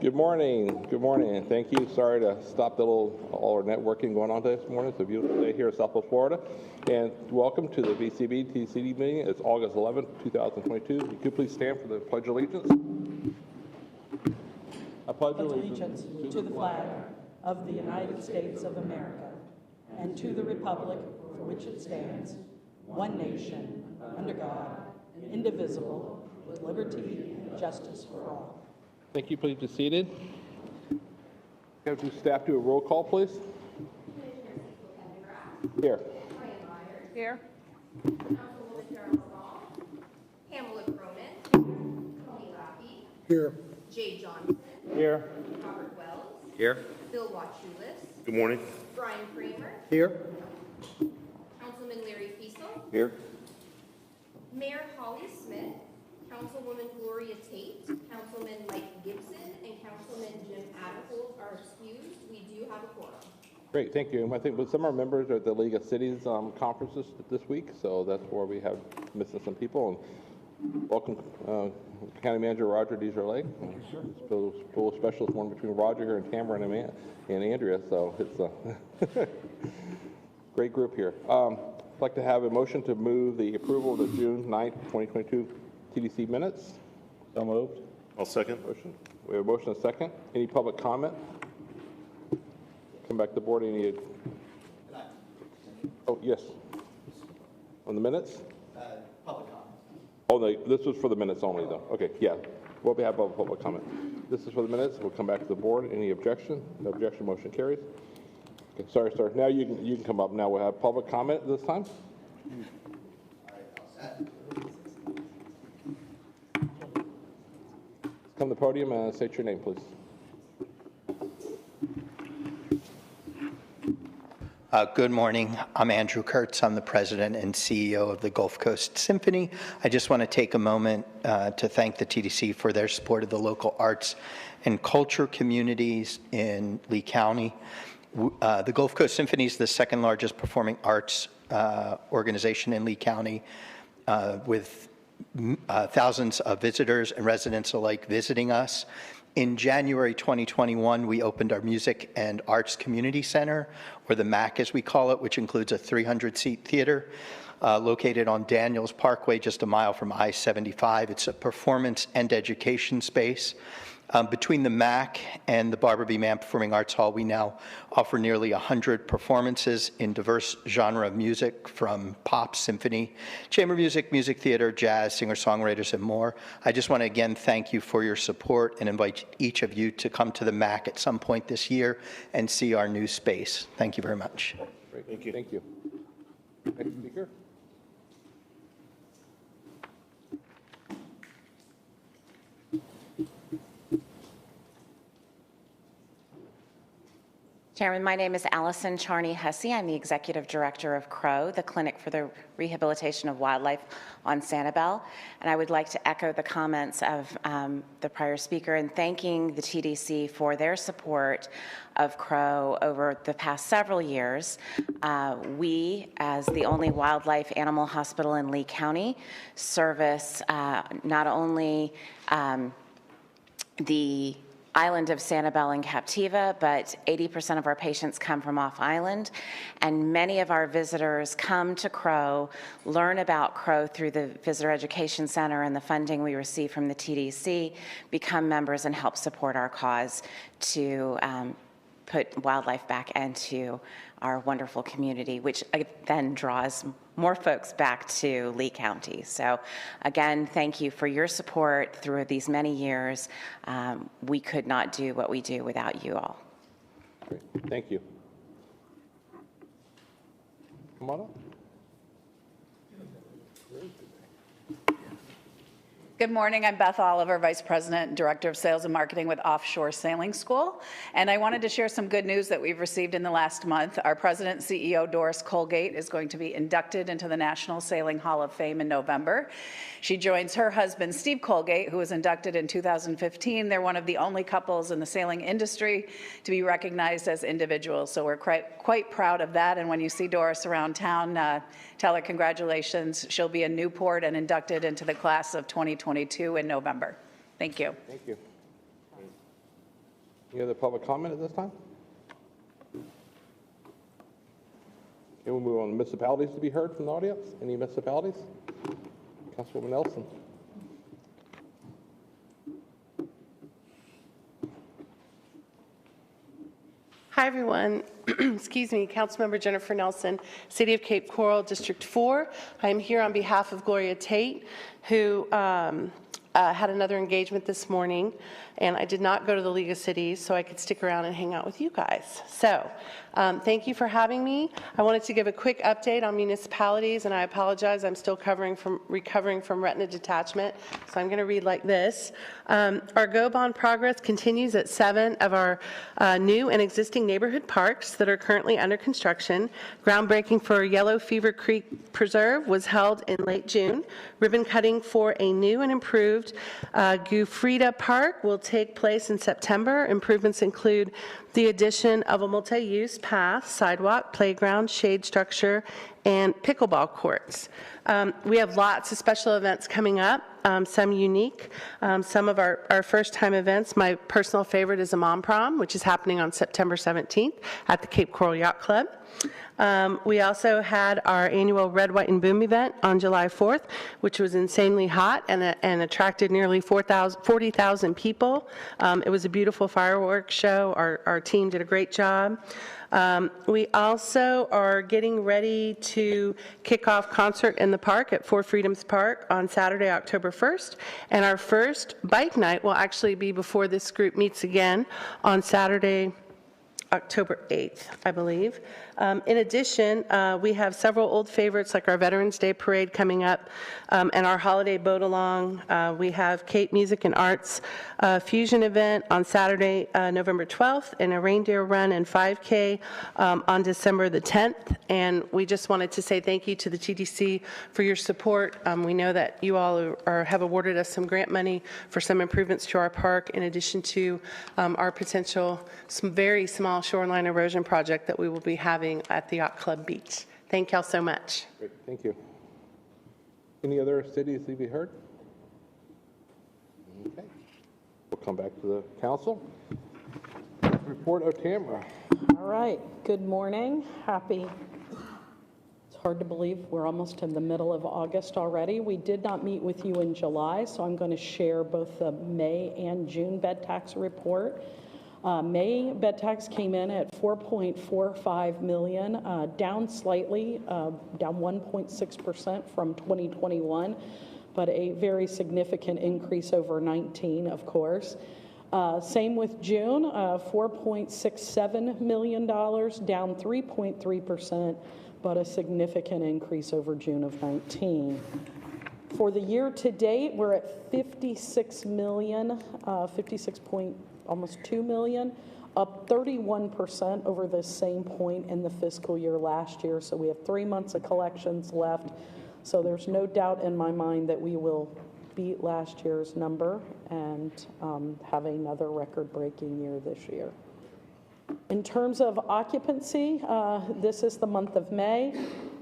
Good morning. Good morning, and thank you. Sorry to stop all our networking going on this morning. It's a beautiful day here in Southwest Florida. And welcome to the VCB TDC meeting. It's August 11th, 2022. You could please stand for the Pledge of Allegiance. I pledge allegiance to the flag of the United States of America and to the republic for which it stands, one nation, under God, indivisible, with liberty and justice for all. Thank you. Please be seated. Have two staff do a roll call, please. Here. Here. Councilwoman Carol Small. Pamela Cronin. Tony Lappy. Here. Jay Johnson. Here. Robert Wells. Here. Bill Wachulis. Good morning. Brian Kramer. Here. Councilman Larry Fiesel. Here. Mayor Holly Smith. Councilwoman Gloria Tate. Councilman Mike Gibson. And Councilman Jim Adefold are excused. We do have a quorum. Great, thank you. And I think some of our members are at the League of Cities conferences this week, so that's where we have missing some people. And welcome, County Manager Roger DeJarlais. Sure. It's a little special this morning between Roger here and Tamara and Andrea, so it's a great group here. I'd like to have a motion to move the approval of the June 9th, 2022 TDC minutes. So moved. I'll second. Motion. We have a motion and a second. Any public comment? Come back to the board. Any? Oh, yes. On the minutes? Public comment. Oh, this was for the minutes only, though. Okay, yeah. We'll have a public comment. This is for the minutes. We'll come back to the board. Any objection? No objection. Motion carries. Okay, sorry. Now you can come up. Now we'll have public comment this time. All right, all set. Come to the podium and state your name, please. Good morning. I'm Andrew Kurtz. I'm the president and CEO of the Gulf Coast Symphony. I just want to take a moment to thank the TDC for their support of the local arts and culture communities in Lee County. The Gulf Coast Symphony is the second largest performing arts organization in Lee County, with thousands of visitors and residents alike visiting us. In January 2021, we opened our Music and Arts Community Center, or the MAC as we call it, which includes a 300-seat theater located on Daniels Parkway, just a mile from I-75. It's a performance and education space. Between the MAC and the Barbara B. Mann Performing Arts Hall, we now offer nearly 100 performances in diverse genre of music, from pop, symphony, chamber music, music theater, jazz, singer-songwriters, and more. I just want to again thank you for your support and invite each of you to come to the MAC at some point this year and see our new space. Thank you very much. Great. Thank you. Thank you. Next speaker. Chairman, my name is Allison Charney-Hussey. I'm the Executive Director of CROW, the Clinic for the Rehabilitation of Wildlife on Sanibel. And I would like to echo the comments of the prior speaker in thanking the TDC for their support of CROW over the past several years. We, as the only wildlife animal hospital in Lee County, service not only the island of Sanibel and Captiva, but 80% of our patients come from off island, and many of our visitors come to CROW, learn about CROW through the Visitor Education Center and the funding we receive from the TDC, become members and help support our cause to put wildlife back into our wonderful community, which then draws more folks back to Lee County. So again, thank you for your support through these many years. We could not do what we do without you all. Great. Thank you. Come on up. Good morning. I'm Beth Oliver, Vice President and Director of Sales and Marketing with Offshore Sailing School. And I wanted to share some good news that we've received in the last month. Our President and CEO, Doris Colgate, is going to be inducted into the National Sailing Hall of Fame in November. She joins her husband, Steve Colgate, who was inducted in 2015. They're one of the only couples in the sailing industry to be recognized as individuals. So we're quite proud of that. And when you see Doris around town, tell her congratulations. She'll be in Newport and inducted into the class of 2022 in November. Thank you. Thank you. Any other public comment at this time? Okay, we'll move on to municipalities to be heard from the audience. Any municipalities? Councilwoman Nelson. Hi, everyone. Excuse me, Councilmember Jennifer Nelson, City of Cape Coral, District 4. I'm here on behalf of Gloria Tate, who had another engagement this morning, and I did not go to the League of Cities so I could stick around and hang out with you guys. So thank you for having me. I wanted to give a quick update on municipalities, and I apologize, I'm still recovering from retina detachment, so I'm going to read like this. Our Go Bond progress continues at 7 of our new and existing neighborhood parks that are currently under construction. Groundbreaking for Yellow Fever Creek Preserve was held in late June. Ribbon cutting for a new and improved Gufrida Park will take place in September. Improvements include the addition of a multi-use path, sidewalk, playground, shade structure, and pickleball courts. We have lots of special events coming up, some unique, some of our first-time events. My personal favorite is a Mom Prom, which is happening on September 17th at the Cape Coral Yacht Club. We also had our annual Red, White, and Boom event on July 4th, which was insanely hot and attracted nearly 40,000 people. It was a beautiful fireworks show. Our team did a great job. We also are getting ready to kick off Concert in the Park at Four Freedoms Park on Saturday, October 1st. And our first bike night will actually be before this group meets again on Saturday, October 8th, I believe. In addition, we have several old favorites like our Veterans Day Parade coming up and our holiday boat along. We have Cape Music and Arts Fusion event on Saturday, November 12th, and a reindeer run and 5K on December the 10th. And we just wanted to say thank you to the TDC for your support. We know that you all have awarded us some grant money for some improvements to our park, in addition to our potential very small shoreline erosion project that we will be having at the Yacht Club Beach. Thank y'all so much. Great, thank you. Any other cities to be heard? Okay. We'll come back to the council. Report of Tamara. All right, good morning. It's hard to believe we're almost in the middle of August already. We did not meet with you in July, so I'm going to share both the May and June bed tax report. May bed tax came in at $4.45 million, down slightly, down 1.6% from 2021, but a very significant increase over 19, of course. Same with June, $4.67 million, down 3.3%, but a significant increase over June of 19. For the year to date, we're at 56 million, almost 2 million, up 31% over the same point in the fiscal year last year. So we have 3 months of collections left. So there's no doubt in my mind that we will beat last year's number and have another record-breaking year this year. In terms of occupancy, this is the month of May.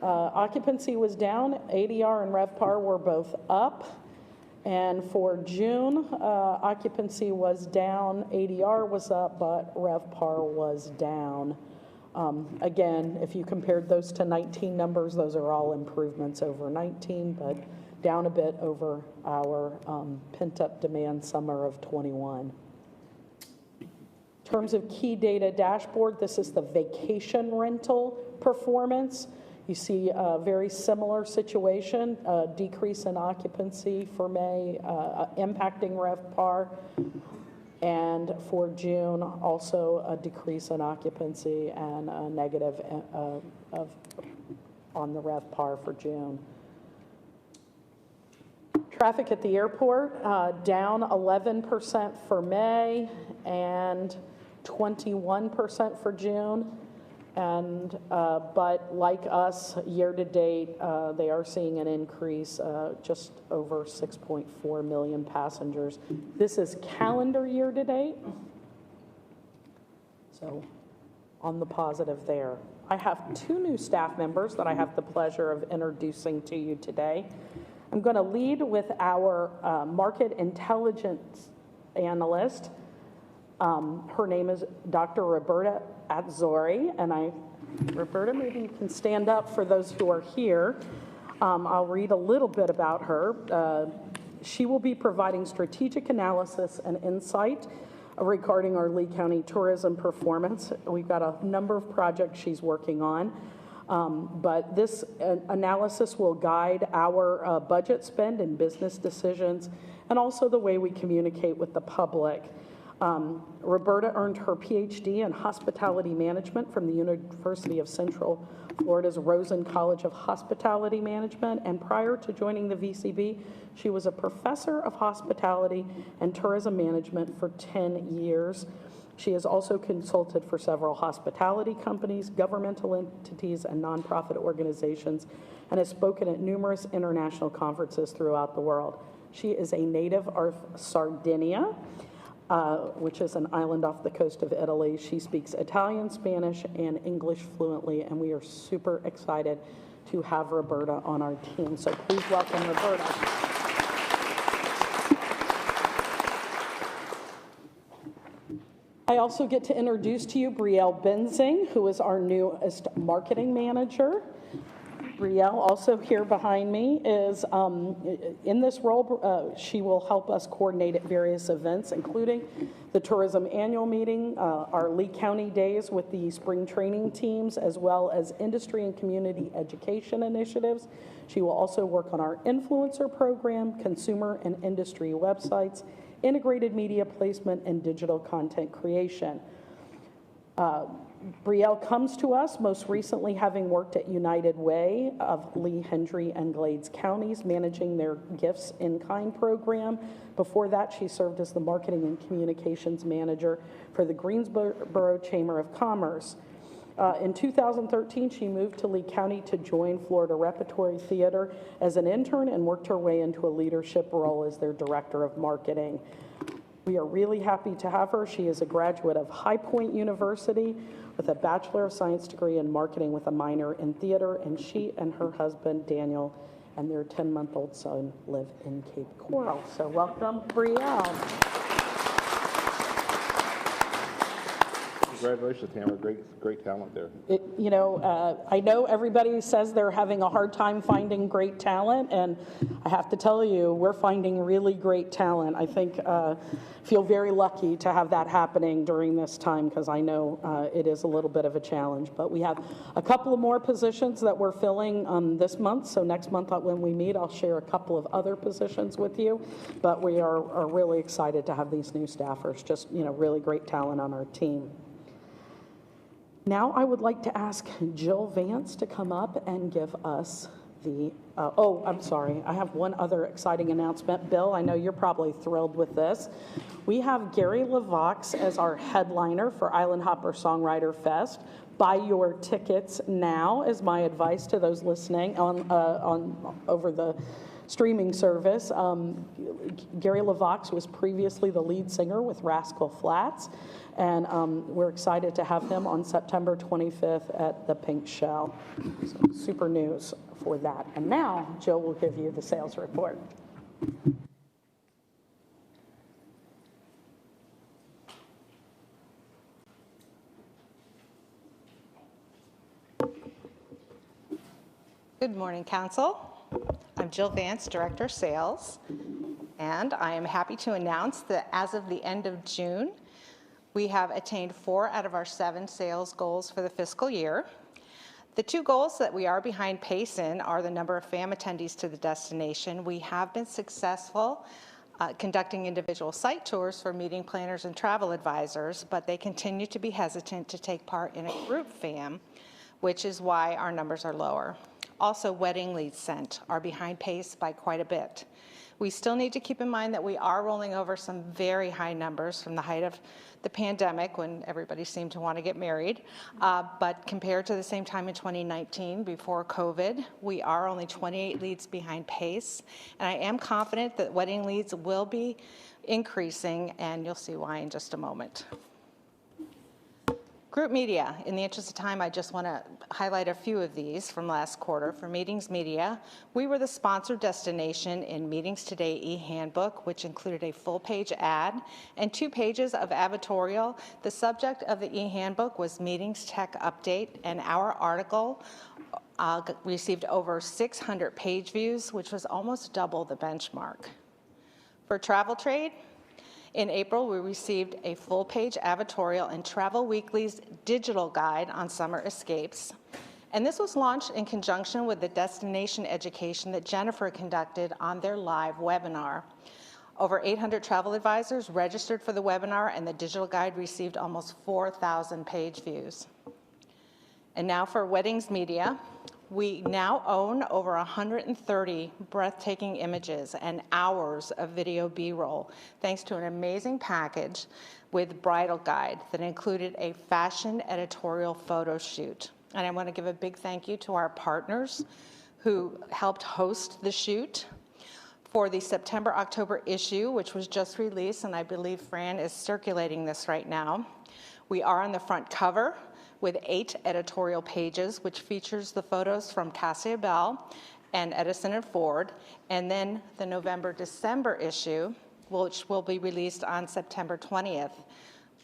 Occupancy was down. ADR and RevPAR were both up. And for June, occupancy was down, ADR was up, but RevPAR was down. Again, if you compared those to 19 numbers, those are all improvements over 19, but down a bit over our pent-up demand summer of 21. In terms of key data dashboard, this is the vacation rental performance. You see a very similar situation, a decrease in occupancy for May, impacting RevPAR. And for June, also a decrease in occupancy and a negative on the RevPAR for June. Traffic at the airport, down 11% for May and 21% for June. And but like us, year to date, they are seeing an increase, just over 6.4 million passengers. This is calendar year to date, so on the positive there. I have 2 new staff members that I have the pleasure of introducing to you today. I'm going to lead with our market intelligence analyst, Her name is Dr. Roberta Azzori, and Roberta, maybe you can stand up for those who are here. I'll read a little bit about her. She will be providing strategic analysis and insight regarding our Lee County tourism performance. We've got a number of projects she's working on, but this analysis will guide our budget spend and business decisions, and also the way we communicate with the public. Roberta earned her PhD in hospitality management from the University of Central Florida's Rosen College of Hospitality Management, and prior to joining the VCB, she was a professor of hospitality and tourism management for 10 years. She has also consulted for several hospitality companies, governmental entities, and nonprofit organizations, and has spoken at numerous international conferences throughout the world. She is a native of Sardinia, which is an island off the coast of Italy. She speaks Italian, Spanish, and English fluently, and we are super excited to have Roberta on our team. So please welcome Roberta. I also get to introduce to you Brielle Benzing, who is our newest marketing manager. Brielle, also here behind me, is in this role. She will help us coordinate at various events, including the Tourism Annual Meeting, our Lee County Days with the spring training teams, as well as industry and community education initiatives. She will also work on our influencer program, consumer and industry websites, integrated media placement, and digital content creation. Brielle comes to us most recently having worked at United Way of Lee, Hendry, and Glades counties, managing their Gifts in Kind program. Before that, she served as the marketing and communications manager for the Greensboro Chamber of Commerce. In 2013, she moved to Lee County to join Florida Repertory Theater as an intern and worked her way into a leadership role as their director of marketing. We are really happy to have her. She is a graduate of High Point University with a Bachelor of Science degree in marketing with a minor in theater, and she and her husband, Daniel, and their 10-month-old son live in Cape Coral. So welcome, Brielle. Congratulations, Tamara. Great talent there. I know everybody says they're having a hard time finding great talent, and I have to tell you, we're finding really great talent. I think feel very lucky to have that happening during this time, because I know it is a little bit of a challenge. But we have a couple of more positions that we're filling this month. So next month when we meet, I'll share a couple of other positions with you. But we are really excited to have these new staffers. Just really great talent on our team. Now I would like to ask Jill Vance to come up and give us the, I'm sorry, I have one other exciting announcement. Bill, I know you're probably thrilled with this. We have Gary LaVox as our headliner for Island Hopper Songwriter Fest. Buy your tickets now is my advice to those listening on over the streaming service. Gary LaVox was previously the lead singer with Rascal Flatts, and we're excited to have him on September 25th at the Pink Shell. So super news for that. And now Jill will give you the sales report. Good morning, Council. I'm Jill Vance, Director of Sales, and I am happy to announce that as of the end of June, we have attained 4 out of our 7 sales goals for the fiscal year. The 2 goals that we are behind pace in are the number of FAM attendees to the destination. We have been successful conducting individual site tours for meeting planners and travel advisors, but they continue to be hesitant to take part in a group FAM, which is why our numbers are lower. Also, wedding leads sent are behind pace by quite a bit. We still need to keep in mind that we are rolling over some very high numbers from the height of the pandemic when everybody seemed to want to get married. But compared to the same time in 2019, before COVID, we are only 28 leads behind pace. And I am confident that wedding leads will be increasing, and you'll see why in just a moment. Group media, in the interest of time, I just want to highlight a few of these from last quarter. For Meetings Media, we were the sponsored destination in Meetings Today e-handbook, which included a full-page ad and 2 pages of advertorial. The subject of the e-handbook was Meetings Tech Update, and our article received over 600 page views, which was almost double the benchmark. For Travel Trade, in April, we received a full-page advertorial in Travel Weekly's digital guide on summer escapes. And this was launched in conjunction with the destination education that Jennifer conducted on their live webinar. Over 800 travel advisors registered for the webinar, and the digital guide received almost 4,000 page views. And now for Weddings Media. We now own over 130 breathtaking images and hours of video B-roll, thanks to an amazing package with bridal guide that included a fashion editorial photo shoot. And I want to give a big thank you to our partners who helped host the shoot. For the September-October issue, which was just released, and I believe Fran is circulating this right now, we are on the front cover with 8 editorial pages, which features the photos from Cassia Bell and Edison and Ford. And then the November-December issue, which will be released on September 20th,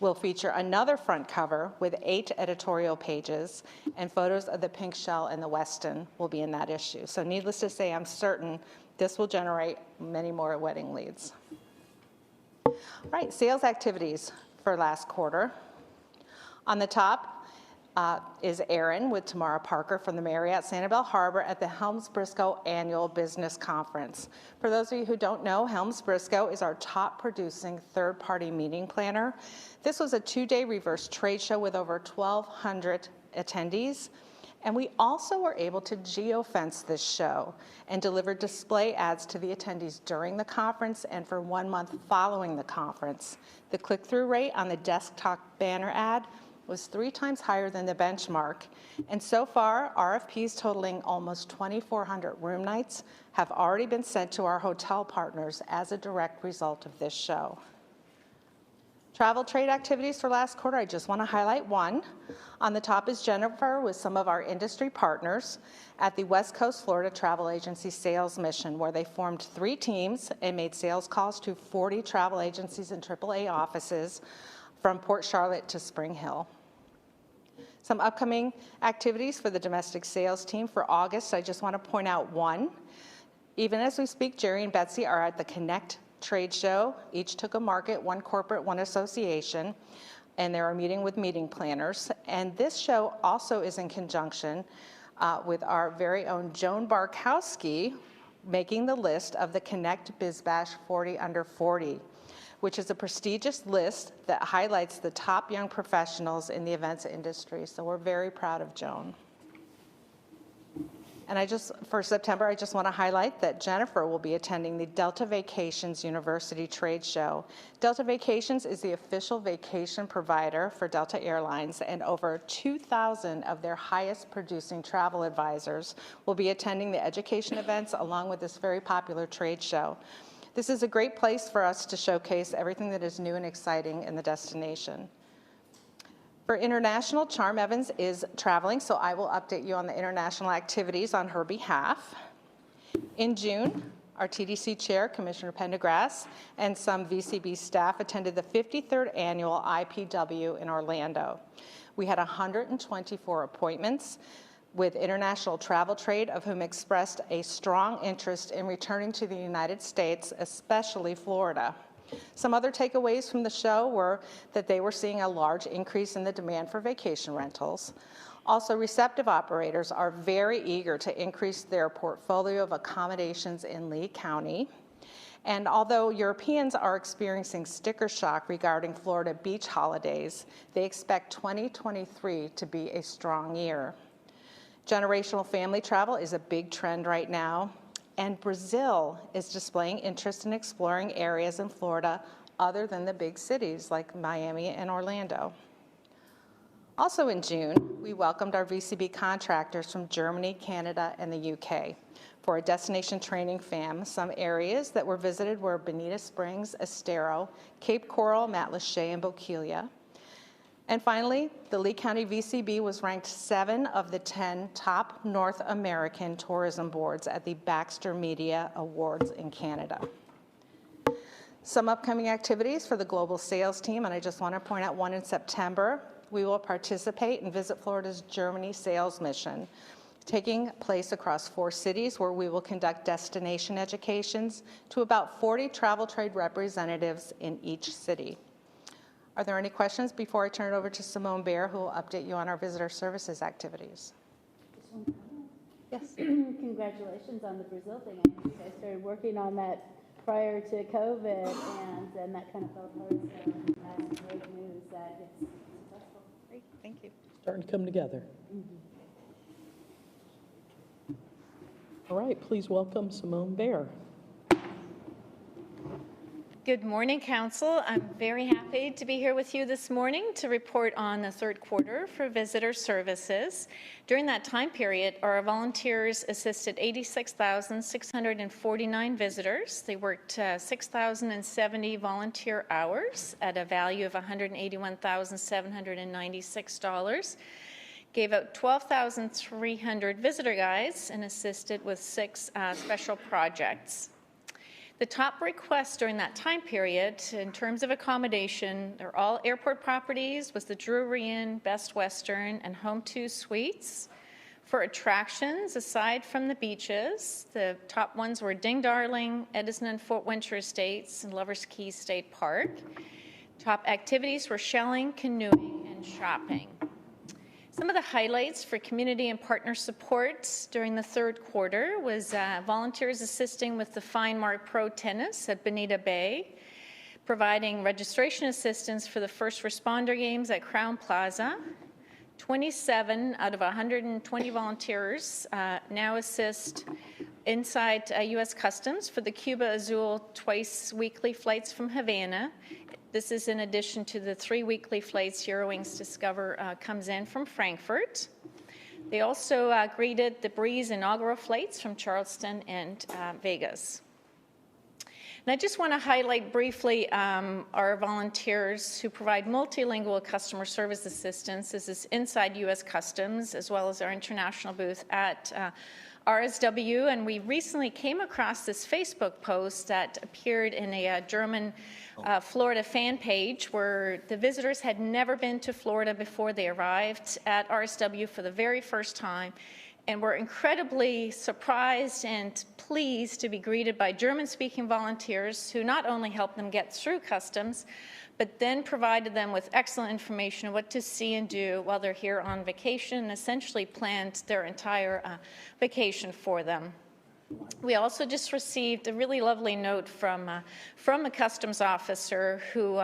will feature another front cover with 8 editorial pages, and photos of the Pink Shell and the Westin will be in that issue. So needless to say, I'm certain this will generate many more wedding leads. All right, sales activities for last quarter. On the top, is Erin with Tamara Parker from the Marriott Sanibel Harbor at the Helms-Briscoe Annual Business Conference. For those of you who don't know, Helms-Briscoe is our top producing third-party meeting planner. This was a 2-day reverse trade show with over 1,200 attendees. And we also were able to geofence this show and deliver display ads to the attendees during the conference and for 1 month following the conference. The click-through rate on the desktop banner ad was 3 times higher than the benchmark. And so far, RFPs totaling almost 2,400 room nights have already been sent to our hotel partners as a direct result of this show. Travel trade activities for last quarter, I just want to highlight one. On the top is Jennifer with some of our industry partners at the West Coast Florida Travel Agency Sales Mission, where they formed 3 teams and made sales calls to 40 travel agencies and AAA offices from Port Charlotte to Spring Hill. Some upcoming activities for the domestic sales team for August, I just want to point out one. Even as we speak, Jerry and Betsy are at the Connect trade show. Each took a market, one corporate, one association, and they are meeting with meeting planners. And this show also is in conjunction with our very own Joan Barkowski making the list of the Connect BizBash 40 Under 40. Which is a prestigious list that highlights the top young professionals in the events industry. So we're very proud of Joan. And for September, I just want to highlight that Jennifer will be attending the Delta Vacations University Trade Show. Delta Vacations is the official vacation provider for Delta Airlines, and over 2,000 of their highest producing travel advisors will be attending the education events along with this very popular trade show. This is a great place for us to showcase everything that is new and exciting in the destination. For international, Charm Evans is traveling, so I will update you on the international activities on her behalf. In June, our TDC Chair, Commissioner Pendergrass, and some VCB staff attended the 53rd Annual IPW in Orlando. We had 124 appointments with international travel trade, of whom expressed a strong interest in returning to the United States, especially Florida. Some other takeaways from the show were that they were seeing a large increase in the demand for vacation rentals. Also, receptive operators are very eager to increase their portfolio of accommodations in Lee County. And although Europeans are experiencing sticker shock regarding Florida beach holidays, they expect 2023 to be a strong year. Generational family travel is a big trend right now, and Brazil is displaying interest in exploring areas in Florida other than the big cities like Miami and Orlando. Also in June, we welcomed our VCB contractors from Germany, Canada, and the UK for a destination training FAM. Some areas that were visited were Bonita Springs, Estero, Cape Coral, Matlacha, and Bokeelia. And finally, the Lee County VCB was ranked 7 of the 10 top North American tourism boards at the Baxter Media Awards in Canada. Some upcoming activities for the global sales team, and I just want to point out one in September. We will participate in Visit Florida's Germany sales mission, taking place across 4 cities where we will conduct destination educations to about 40 travel trade representatives in each city. Are there any questions before I turn it over to Simone Bear, who will update you on our visitor services activities? Yes. Congratulations on the Brazil thing. I think I started working on that prior to COVID, and then that kind of fell apart. So that's great news that it's successful. Great, thank you. Starting to come together. All right, please welcome Simone Bear. Good morning, Council. I'm very happy to be here with you this morning to report on the third quarter for visitor services. During that time period, our volunteers assisted 86,649 visitors. They worked 6,070 volunteer hours at a value of $181,796. Gave out 12,300 visitor guides and assisted with 6 special projects. The top requests during that time period in terms of accommodation, they're all airport properties, was the Drury Inn, Best Western, and Home 2 Suites. For attractions, aside from the beaches, the top ones were Ding Darling, Edison and Fort Winter Estates, and Lovers Key State Park. Top activities were shelling, canoeing, and shopping. Some of the highlights for community and partner support during the third quarter was volunteers assisting with the Fine Mark Pro Tennis at Bonita Bay, providing registration assistance for the first responder games at Crowne Plaza. 27 out of 120 volunteers now assist inside U.S. Customs for the Cuba Azul twice weekly flights from Havana. This is in addition to the 3 weekly flights Eurowings Discover comes in from Frankfurt. They also greeted the Breeze inaugural flights from Charleston and Vegas. And I just want to highlight briefly our volunteers who provide multilingual customer service assistance. This is inside U.S. Customs, as well as our international booth at RSW. And we recently came across this Facebook post that appeared in a German Florida fan page where the visitors had never been to Florida before they arrived at RSW for the very first time, and were incredibly surprised and pleased to be greeted by German-speaking volunteers who not only helped them get through customs, but then provided them with excellent information on what to see and do while they're here on vacation, and essentially planned their entire vacation for them. We also just received a really lovely note from a customs officer who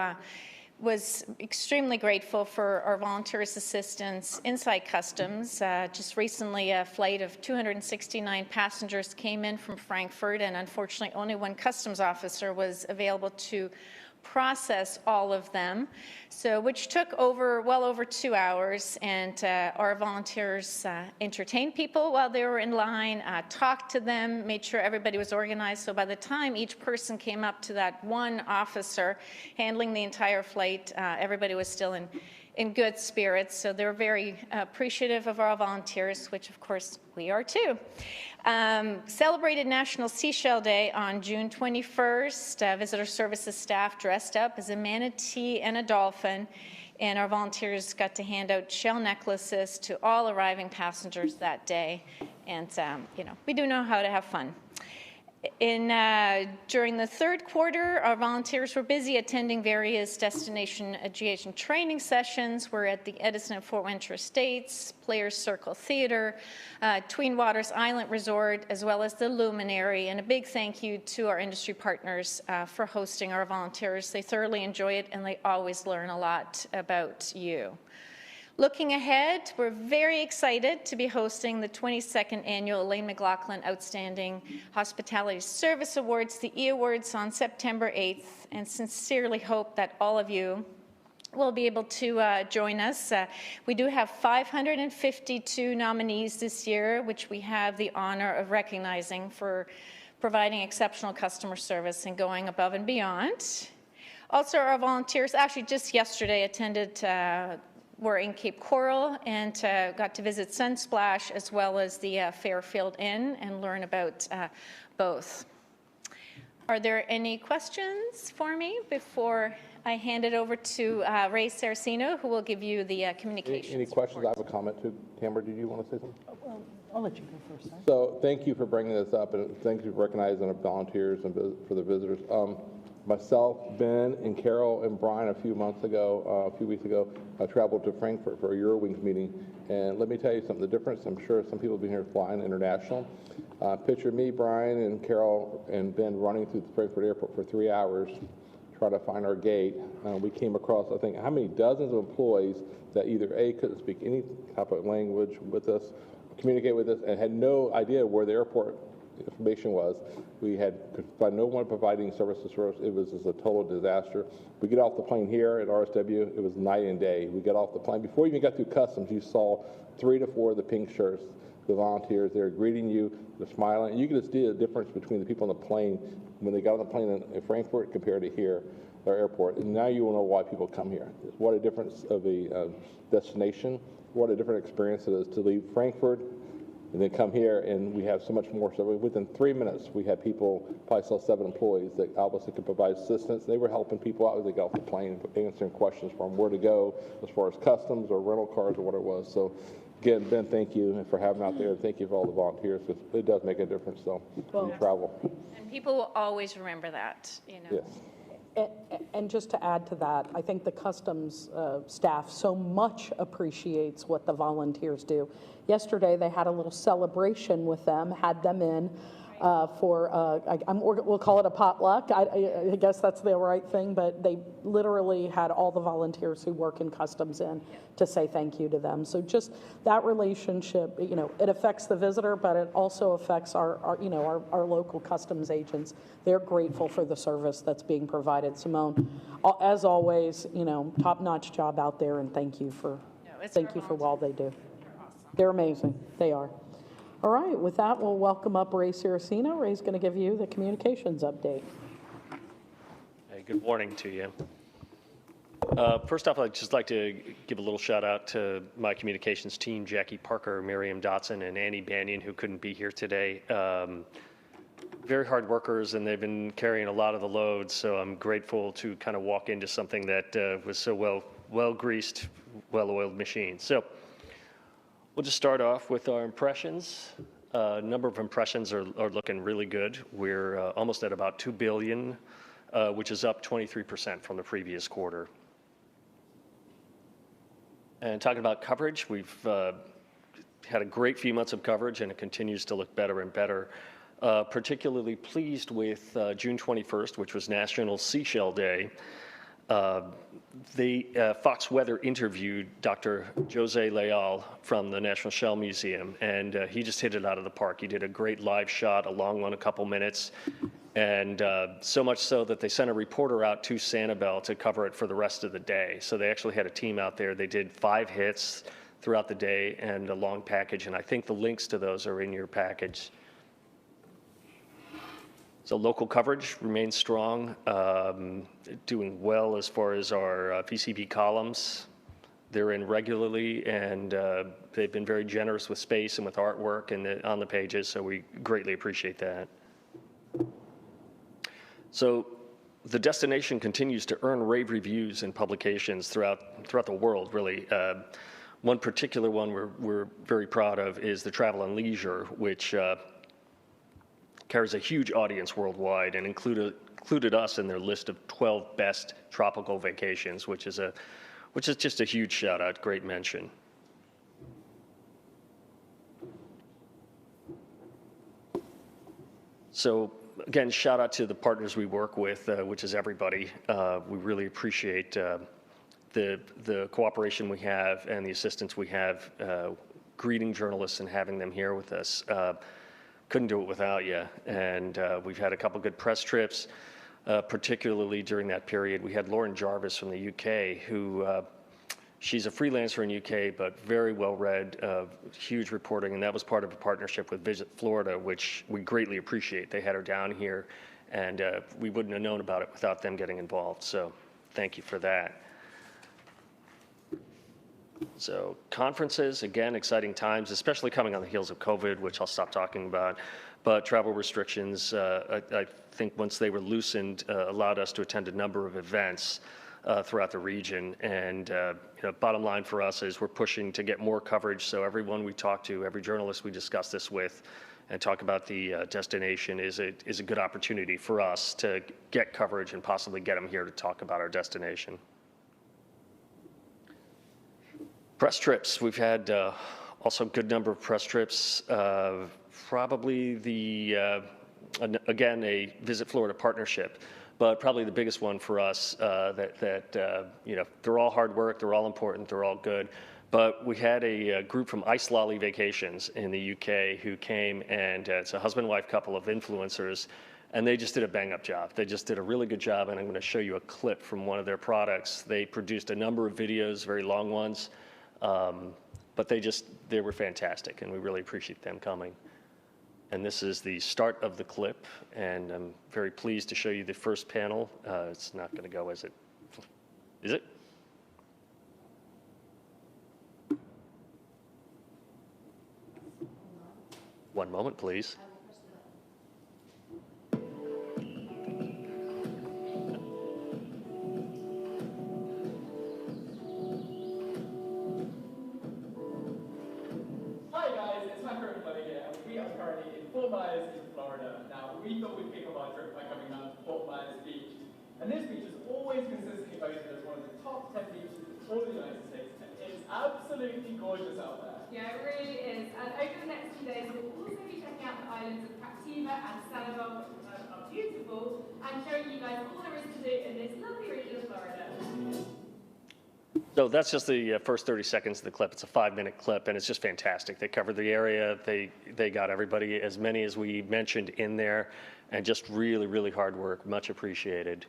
was extremely grateful for our volunteers' assistance inside customs. Just recently, a flight of 269 passengers came in from Frankfurt, and unfortunately, only one customs officer was available to process all of them, which took well over 2 hours, and our volunteers entertained people while they were in line, talked to them, made sure everybody was organized. So by the time each person came up to that one officer handling the entire flight, everybody was still in good spirits. So they were very appreciative of our volunteers, which of course we are too. Celebrated National Seashell Day on June 21st. Visitor services staff dressed up as a manatee and a dolphin, and our volunteers got to hand out shell necklaces to all arriving passengers that day. And we do know how to have fun. During the third quarter, our volunteers were busy attending various destination education training sessions. We're at the Edison and Fort Winter Estates, Players Circle Theater, Twin Waters Island Resort, as well as the Luminary. And a big thank you to our industry partners for hosting our volunteers. They thoroughly enjoy it, and they always learn a lot about you. Looking ahead, we're very excited to be hosting the 22nd Annual Elaine McLaughlin Outstanding Hospitality Service Awards, the E-Awards, on September 8th, and sincerely hope that all of you will be able to join us. We do have 552 nominees this year, which we have the honor of recognizing for providing exceptional customer service and going above and beyond. Also, our volunteers actually just yesterday attended were in Cape Coral and got to visit Sunsplash as well as the Fairfield Inn and learn about both. Are there any questions for me before I hand it over to Ray Saraceno, who will give you the communications Any questions? report. I have a comment too. Tamara, did you want to say something? Well, I'll let you go first, sir. So thank you for bringing this up, and thank you for recognizing the volunteers and for the visitors. Myself, Ben, and Carol, and Brian a few weeks ago, traveled to Frankfurt for a Eurowings meeting. And let me tell you something, the difference, I'm sure some people have been here flying international. Picture me, Brian, and Carol, and Ben running through the Frankfurt airport for 3 hours, trying to find our gate. We came across, I think, how many dozens of employees that either A, couldn't speak any type of language with us, communicate with us, and had no idea where the airport information was. We could find no one providing services for us. It was just a total disaster. We get off the plane here at RSW, it was night and day. We got off the plane. Before you even got through customs, you saw 3 to 4 of the pink shirts, the volunteers. They're greeting you, they're smiling. You can just see the difference between the people on the plane when they got on the plane in Frankfurt compared to here, our airport. And now you will know why people come here. What a difference of a destination. What a different experience it is to leave Frankfurt and then come here, and we have so much more. So within 3 minutes, we had people, probably saw 7 employees that obviously could provide assistance. They were helping people out as they got off the plane, answering questions from where to go as far as customs or rental cars or what it was. So again, Ben, thank you for having out there. Thank you for all the volunteers, because it does make a difference, so, when you travel. And people will always remember that, you know. Yes. And just to add to that, I think the customs staff so much appreciates what the volunteers do. Yesterday, they had a little celebration with them, had them in we'll call it a potluck. I guess that's the right thing, but they literally had all the volunteers who work in customs in to say thank you to them. So just that relationship, you know, it affects the visitor, but it also affects our local customs agents. They're grateful for the service that's being provided. Simone, as always, you know, top-notch job out there, and thank you for all they do. They're amazing. They are. All right, with that, we'll welcome up Ray Saraceno. Ray's going to give you the communications update. Hey, good morning to you. First off, I'd just like to give a little shout out to my communications team, Jackie Parker, Miriam Dotson, and Annie Banyan, who couldn't be here today. Very hard workers, and they've been carrying a lot of the load, so I'm grateful to kind of walk into something that was so well-greased, well-oiled machine. So we'll just start off with our impressions. Number of impressions are looking really good. We're almost at about 2 billion, which is up 23% from the previous quarter. And talking about coverage, we've had a great few months of coverage, and it continues to look better and better. Particularly pleased with June 21st, which was National Seashell Day. Fox Weather interviewed Dr. Jose Leal from the National Shell Museum, and he just hit it out of the park. He did a great live shot, a long one, a couple minutes, and so much so that they sent a reporter out to Sanibel to cover it for the rest of the day. So they actually had a team out there. They did 5 hits throughout the day and a long package, and I think the links to those are in your package. So local coverage remains strong, doing well as far as our PCB columns. They're in regularly, and they've been very generous with space and with artwork and on the pages, so we greatly appreciate that. So the destination continues to earn rave reviews in publications throughout the world, really. One particular one we're very proud of is the Travel and Leisure, which carries a huge audience worldwide and included us in their list of 12 best tropical vacations, which is just a huge shout out, great mention. So again, shout out to the partners we work with, which is everybody. We really appreciate the cooperation we have and the assistance we have greeting journalists and having them here with us. Couldn't do it without you. And we've had a couple good press trips, particularly during that period. We had Lauren Jarvis from the UK, who she's a freelancer in UK, but very well read, huge reporting, and that was part of a partnership with Visit Florida, which we greatly appreciate. They had her down here, and we wouldn't have known about it without them getting involved. So thank you for that. So conferences, again, exciting times, especially coming on the heels of COVID, which I'll stop talking about. But travel restrictions, I think once they were loosened, allowed us to attend a number of events throughout the region. And bottom line for us is we're pushing to get more coverage. So everyone we talk to, every journalist we discuss this with, and talk about the destination is a good opportunity for us to get coverage and possibly get them here to talk about our destination. Press trips, we've had also a good number of press trips. Probably again, a Visit Florida partnership, but probably the biggest one for us they're all hard work, they're all important, they're all good. But we had a group from Ice Lolly Vacations in the UK who came, and it's a husband-wife couple of influencers, and they just did a bang-up job. They just did a really good job, and I'm going to show you a clip from one of their products. They produced a number of videos, very long ones, but they were fantastic, and we really appreciate them coming. And this is the start of the clip, and I'm very pleased to show you the first panel. It's not going to go, is it? Is it? One moment, please. Hi guys, it's my current buddy here, and we are currently in Fort Myers in Florida. Now, we thought we'd kick off our trip by coming down to Fort Myers Beach. And this beach is always consistently voted as one of the top 10 beaches in all the United States, and it's absolutely gorgeous out there. Yeah, it really is. And over the next few days, we'll also be checking out the islands of Captiva and Sanibel, which are beautiful, and showing you guys all there is to do in this lovely region of Florida. So that's just the first 30 seconds of the clip. It's a 5-minute clip, and it's just fantastic. They covered the area. They got everybody, as many as we mentioned, in there, and just really, really hard work. Much appreciated.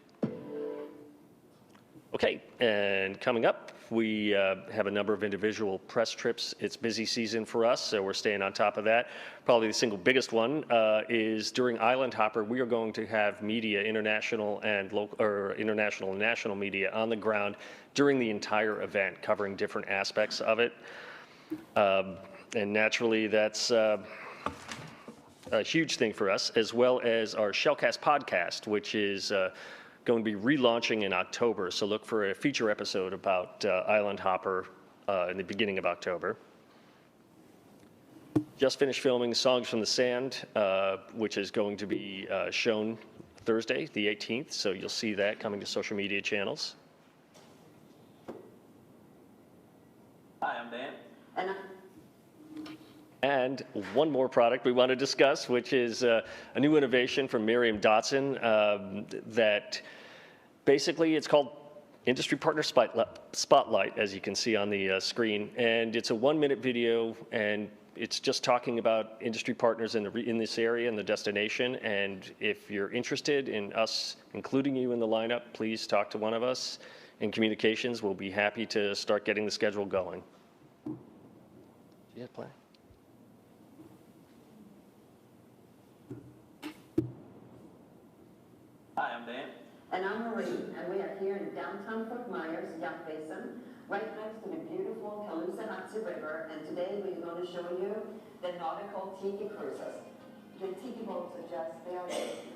Okay, and coming up, we have a number of individual press trips. It's busy season for us, so we're staying on top of that. Probably the single biggest one is during Island Hopper, we are going to have media, international and local, or international and national media on the ground during the entire event, covering different aspects of it. And naturally, that's a huge thing for us, as well as our Shellcast podcast, which is going to be relaunching in October. So look for a feature episode about Island Hopper in the beginning of October. Just finished filming Songs from the Sand, which is going to be shown Thursday, the 18th. So you'll see that coming to social media channels. Hi, I'm Dan. And one more product we want to discuss, which is a new innovation from Miriam Dotson that basically it's called Industry Partner Spotlight, as you can see on the screen. And it's a 1-minute video, and it's just talking about industry partners in this area and the destination. And if you're interested in us including you in the lineup, please talk to one of us in communications. We'll be happy to start getting the schedule going. Do you have a plan? Hi, I'm Dan. And I'm Marie, and we are here in downtown Fort Myers, Yacht Basin, right next to the beautiful Caloosahatchee River, and today we're going to show you the nautical tiki cruises. The tiki boats are just, they are a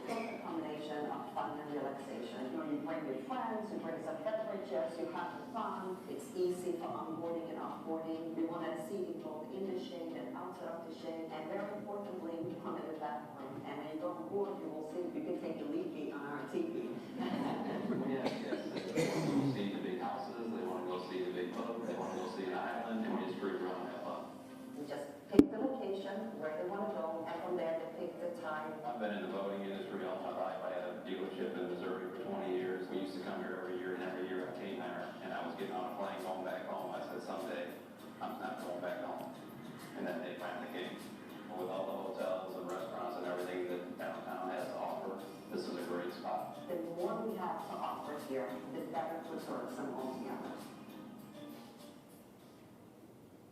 perfect combination of fun and relaxation. You bring your friends, you bring some beverages, you have fun, it's easy for onboarding and offboarding. We want to see you both in the shade and outside of the shade, and very importantly, we come in the bathroom. And when you go on board, you will see you can take the lead beat on our TV. Yes. They want to see the big houses, they want to go see the big boat, they want to go see an island, and we just cruise around and have fun. You just pick the location, where they want to go, and from there they pick the time. I've been in the boating industry all my life. I had a dealership in Missouri for 20 years. We used to come here every year, and every year I came there, and I was getting on a plane going back home. I said, someday, I'm not going back home. And then they finally came. With all the hotels and restaurants and everything that downtown has to offer, this is a great spot. The more we have to offer here, the better for tourism altogether.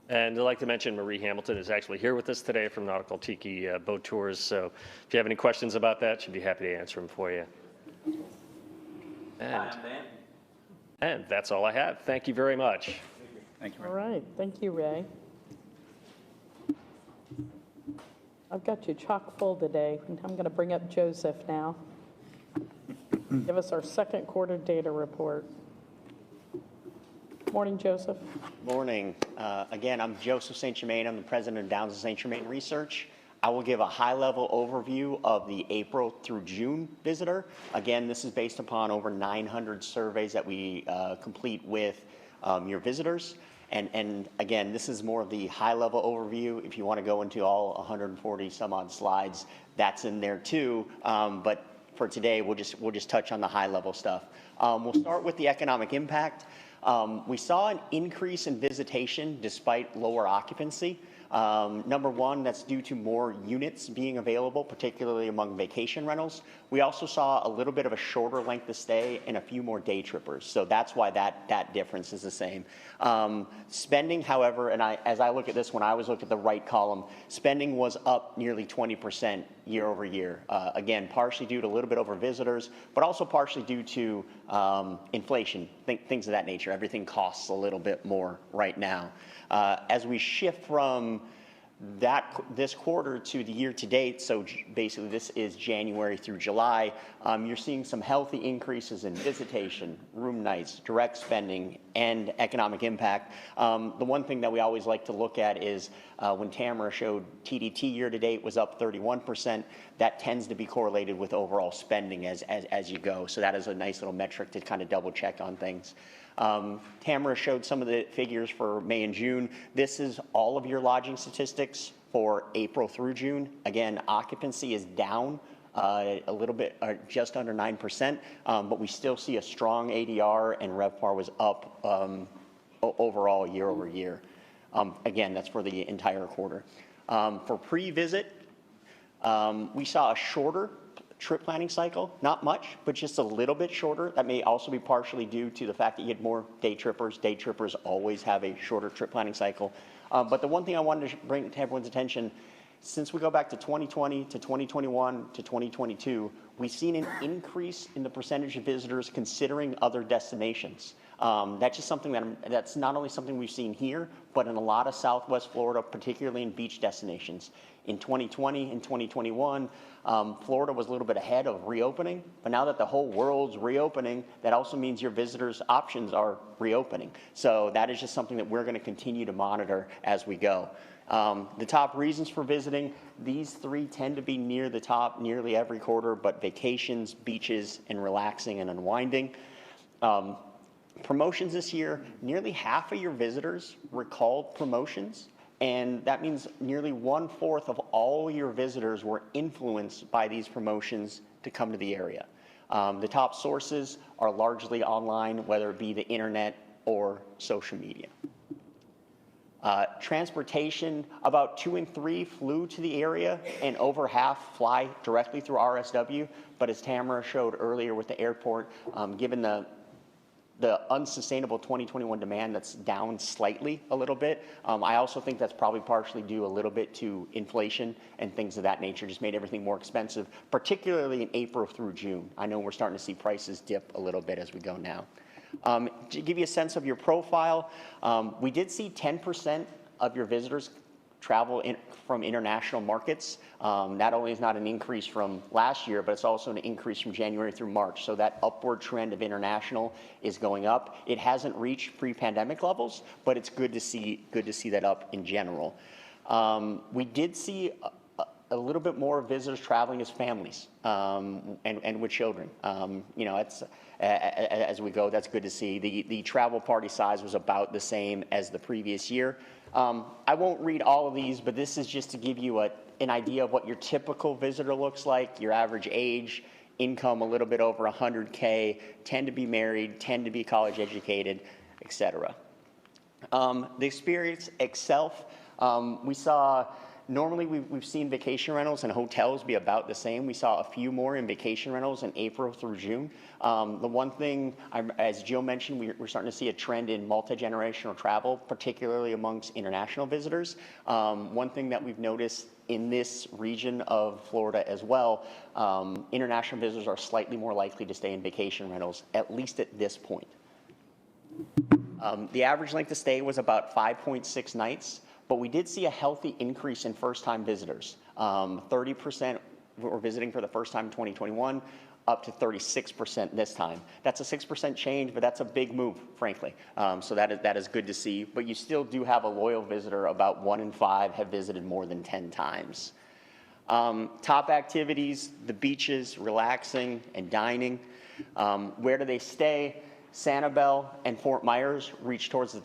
And I'd like to mention Marie Hamilton is actually here with us today from Nautical Tiki Boat Tours. So if you have any questions about that, she'd be happy to answer them for you. Hi, I'm Dan. And that's all I have. Thank you very much. Thank you. All right, thank you, Ray. I've got you chock full today. I'm going to bring up Joseph now. Give us our second quarter data report. Morning, Joseph. Morning. Again, I'm Joseph St. Germain. I'm the president of Downs and St. Germain Research. I will give a high-level overview of the April through June visitor. Again, this is based upon over 900 surveys that we complete with your visitors. And again, this is more of the high-level overview. If you want to go into all 140 some odd slides, that's in there too. But for today, we'll just touch on the high-level stuff. We'll start with the economic impact. We saw an increase in visitation despite lower occupancy. Number one, that's due to more units being available, particularly among vacation rentals. We also saw a little bit of a shorter length of stay and a few more day trippers. So that's why that difference is the same. Spending, however, and as I look at this, when I was looking at the right column, spending was up nearly 20% year over year. Again, partially due to a little bit over visitors, but also partially due to inflation, things of that nature. Everything costs a little bit more right now. As we shift from this quarter to the year to date, so basically this is January through July, you're seeing some healthy increases in visitation, room nights, direct spending, and economic impact. The one thing that we always like to look at is when Tamara showed TDT year to date was up 31%, that tends to be correlated with overall spending as you go. So that is a nice little metric to kind of double check on things. Tamara showed some of the figures for May and June. This is all of your lodging statistics for April through June. Again, occupancy is down a little bit, just under 9%, but we still see a strong ADR, and RevPAR was up overall year over year. Again, that's for the entire quarter. For pre-visit, we saw a shorter trip planning cycle, not much, but just a little bit shorter. That may also be partially due to the fact that you had more day trippers. Day trippers always have a shorter trip planning cycle. But the one thing I wanted to bring to everyone's attention, since we go back to 2020 to 2021 to 2022, we've seen an increase in the percentage of visitors considering other destinations. That's just something that's not only something we've seen here, but in a lot of Southwest Florida, particularly in beach destinations. In 2020 and 2021, Florida was a little bit ahead of reopening, but now that the whole world's reopening, that also means your visitors' options are reopening. So that is just something that we're going to continue to monitor as we go. The top reasons for visiting, these three tend to be near the top nearly every quarter, but vacations, beaches, and relaxing and unwinding. Promotions this year, nearly half of your visitors recalled promotions, and that means nearly 1/4 of all your visitors were influenced by these promotions to come to the area. The top sources are largely online, whether it be the internet or social media. Transportation, about 2 in 3 flew to the area, and over half fly directly through RSW. But as Tamara showed earlier with the airport, given the unsustainable 2021 demand that's down slightly a little bit, I also think that's probably partially due a little bit to inflation and things of that nature, just made everything more expensive, particularly in April through June. I know we're starting to see prices dip a little bit as we go now. To give you a sense of your profile, we did see 10% of your visitors travel from international markets. That only is not an increase from last year, but it's also an increase from January through March. So that upward trend of international is going up. It hasn't reached pre-pandemic levels, but it's good to see that up in general. We did see a little bit more visitors traveling as families and with children. It's as we go, that's good to see. The travel party size was about the same as the previous year. I won't read all of these, but this is just to give you an idea of what your typical visitor looks like, your average age, income a little bit over 100K, tend to be married, tend to be college educated, etc. The experience itself, we saw. Normally, we've seen vacation rentals and hotels be about the same. We saw a few more in vacation rentals in April through June. The one thing, as Jill mentioned, we're starting to see a trend in multi-generational travel, particularly amongst international visitors. One thing that we've noticed in this region of Florida as well, international visitors are slightly more likely to stay in vacation rentals, at least at this point. The average length of stay was about 5.6 nights, but we did see a healthy increase in first-time visitors. 30% were visiting for the first time in 2021, up to 36% this time. That's a 6% change, but that's a big move, frankly. So that is good to see. But you still do have a loyal visitor. About 1 in 5 have visited more than 10 times. Top activities, the beaches, relaxing and dining. Where do they stay? Sanibel and Fort Myers reach towards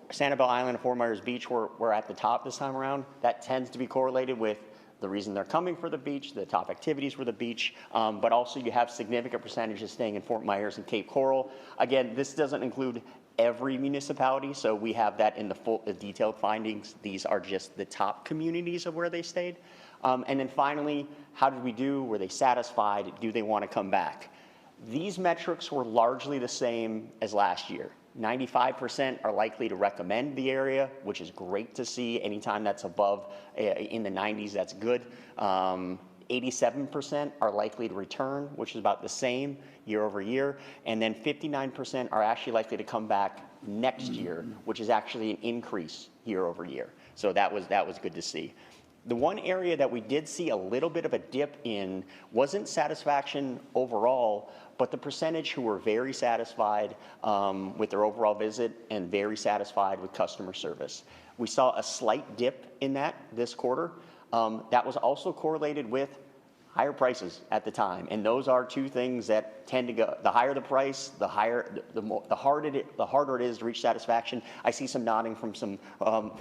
Sanibel Island and Fort Myers Beach were at the top this time around. That tends to be correlated with the reason they're coming for the beach, the top activities for the beach, but also you have significant percentages staying in Fort Myers and Cape Coral. Again, this doesn't include every municipality, so we have that in the detailed findings. These are just the top communities of where they stayed. And then finally, how did we do? Were they satisfied? Do they want to come back? These metrics were largely the same as last year. 95% are likely to recommend the area, which is great to see. Anytime that's above in the 90s, that's good. 87% are likely to return, which is about the same year over year. And then 59% are actually likely to come back next year, which is actually an increase year over year. So that was good to see. The one area that we did see a little bit of a dip in wasn't satisfaction overall, but the percentage who were very satisfied with their overall visit and very satisfied with customer service. We saw a slight dip in that this quarter. That was also correlated with higher prices at the time, and those are two things that tend to go. The higher the price, the harder it is to reach satisfaction. I see some nodding from some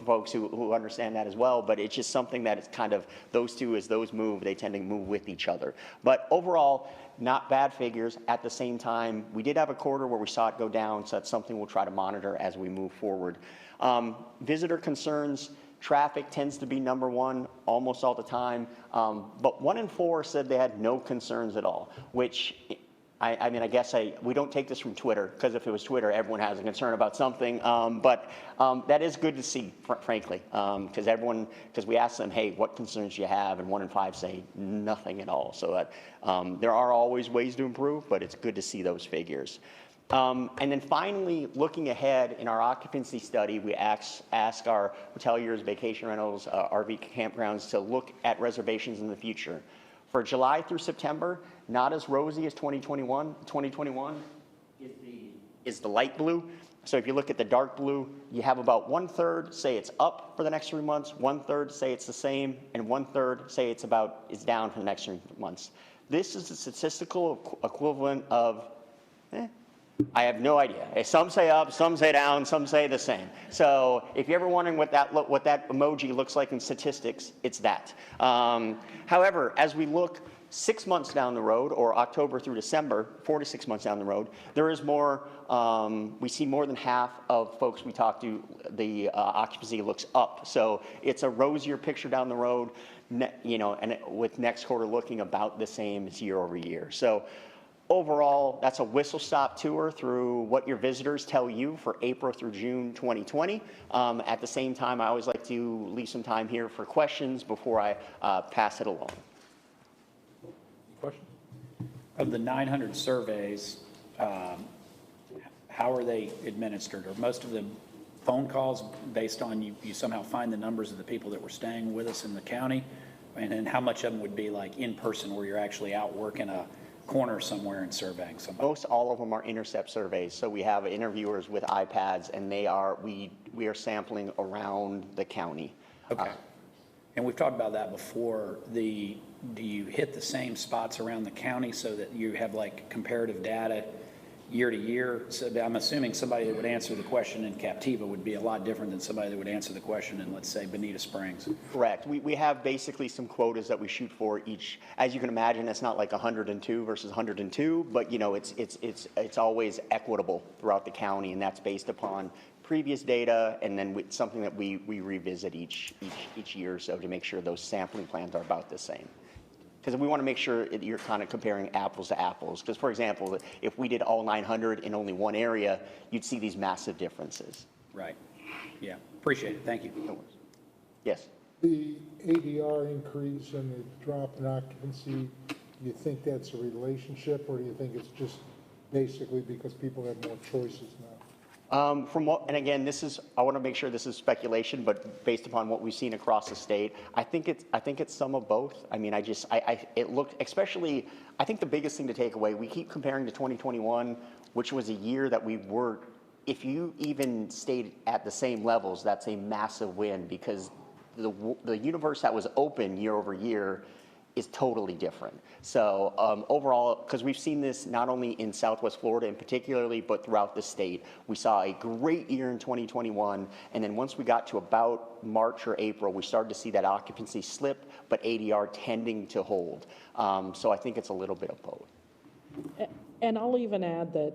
folks who understand that as well, but it's just something that it's kind of those two, as those move, they tend to move with each other. But overall, not bad figures. At the same time, we did have a quarter where we saw it go down, so that's something we'll try to monitor as we move forward. Visitor concerns. Traffic tends to be number one almost all the time, but 1 in 4 said they had no concerns at all, which I mean, I guess we don't take this from Twitter, because if it was Twitter, everyone has a concern about something, but that is good to see, frankly, because we ask them, hey, what concerns do you have? And 1 in 5 say nothing at all. So that, there are always ways to improve, but it's good to see those figures. And then finally, looking ahead in our occupancy study, we ask our hoteliers, vacation rentals, RV campgrounds to look at reservations in the future. For July through September, not as rosy as 2021. 2021 is the light blue. So if you look at the dark blue, you have about 1/3 say it's up for the next 3 months, 1/3 say it's the same, and 1/3 say it's down for the next 3 months. This is the statistical equivalent of, I have no idea. Some say up, some say down, some say the same. So if you're ever wondering what that emoji looks like in statistics, it's that. However, as we look 6 months down the road, or October through December, 4 to 6 months down the road, there is more, we see more than half of folks we talk to, the occupancy looks up. So it's a rosier picture down the road, and with next quarter looking about the same as year over year. So overall, that's a whistle-stop tour through what your visitors tell you for April through June 2020. At the same time, I always like to leave some time here for questions before I pass it along. Questions? Of the 900 surveys, how are they administered? Are most of them phone calls based on you somehow find the numbers of the people that were staying with us in the county? And then how much of them would be like in person where you're actually out working a corner somewhere and surveying somebody? Most all of them are intercept surveys. So we have interviewers with iPads, and we are sampling around the county. Okay. And we've talked about that before. Do you hit the same spots around the county so that you have like comparative data year to year? So I'm assuming somebody that would answer the question in Captiva would be a lot different than somebody that would answer the question in, let's say, Bonita Springs. Correct. We have basically some quotas that we shoot for each. As you can imagine, it's not like 102 versus 102, but it's always equitable throughout the county, and that's based upon previous data, and then something that we revisit each year or so to make sure those sampling plans are about the same. Because we want to make sure you're kind of comparing apples to apples. Because, for example, if we did all 900 in only one area, you'd see these massive differences. Right. Yeah. Appreciate it. Thank you. No worries. Yes. The ADR increase and the drop in occupancy, do you think that's a relationship, or do you think it's just basically because people have more choices now? From what, and again, I want to make sure this is speculation, but based upon what we've seen across the state, I think it's some of both. I mean, it looked, especially, I think the biggest thing to take away, we keep comparing to 2021, which was a year that we were, if you even stayed at the same levels, that's a massive win, because the universe that was open year over year is totally different. So overall, because we've seen this not only in Southwest Florida in particularly, but throughout the state, we saw a great year in 2021, and then once we got to about March or April, we started to see that occupancy slip, but ADR tending to hold. So I think it's a little bit of both. And I'll even add that,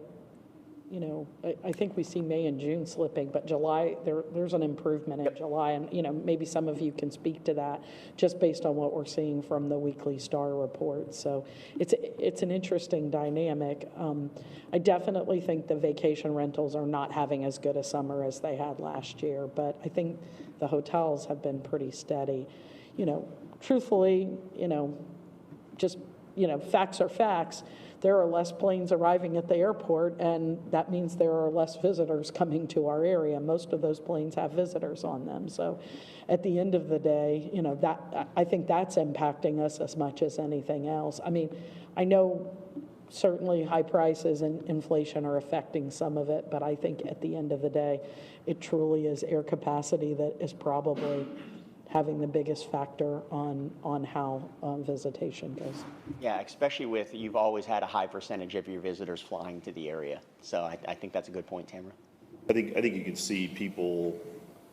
you know, I think we see May and June slipping, but July, there's an improvement in July. And, you know, maybe some of you can speak to that just based on what we're seeing from the weekly STAR report. So it's an interesting dynamic. I definitely think the vacation rentals are not having as good a summer as they had last year, but I think the hotels have been pretty steady. You know, truthfully, you know, just, you know, facts are facts. There are less planes arriving at the airport, and that means there are less visitors coming to our area. Most of those planes have visitors on them. So at the end of the day, you know, that I think that's impacting us as much as anything else. I mean, I know certainly high prices and inflation are affecting some of it, but I think at the end of the day, it truly is air capacity that is probably having the biggest factor on how visitation goes. Yeah, especially with, you've always had a high percentage of your visitors flying to the area. So I think that's a good point, Tamara. I think you can see people,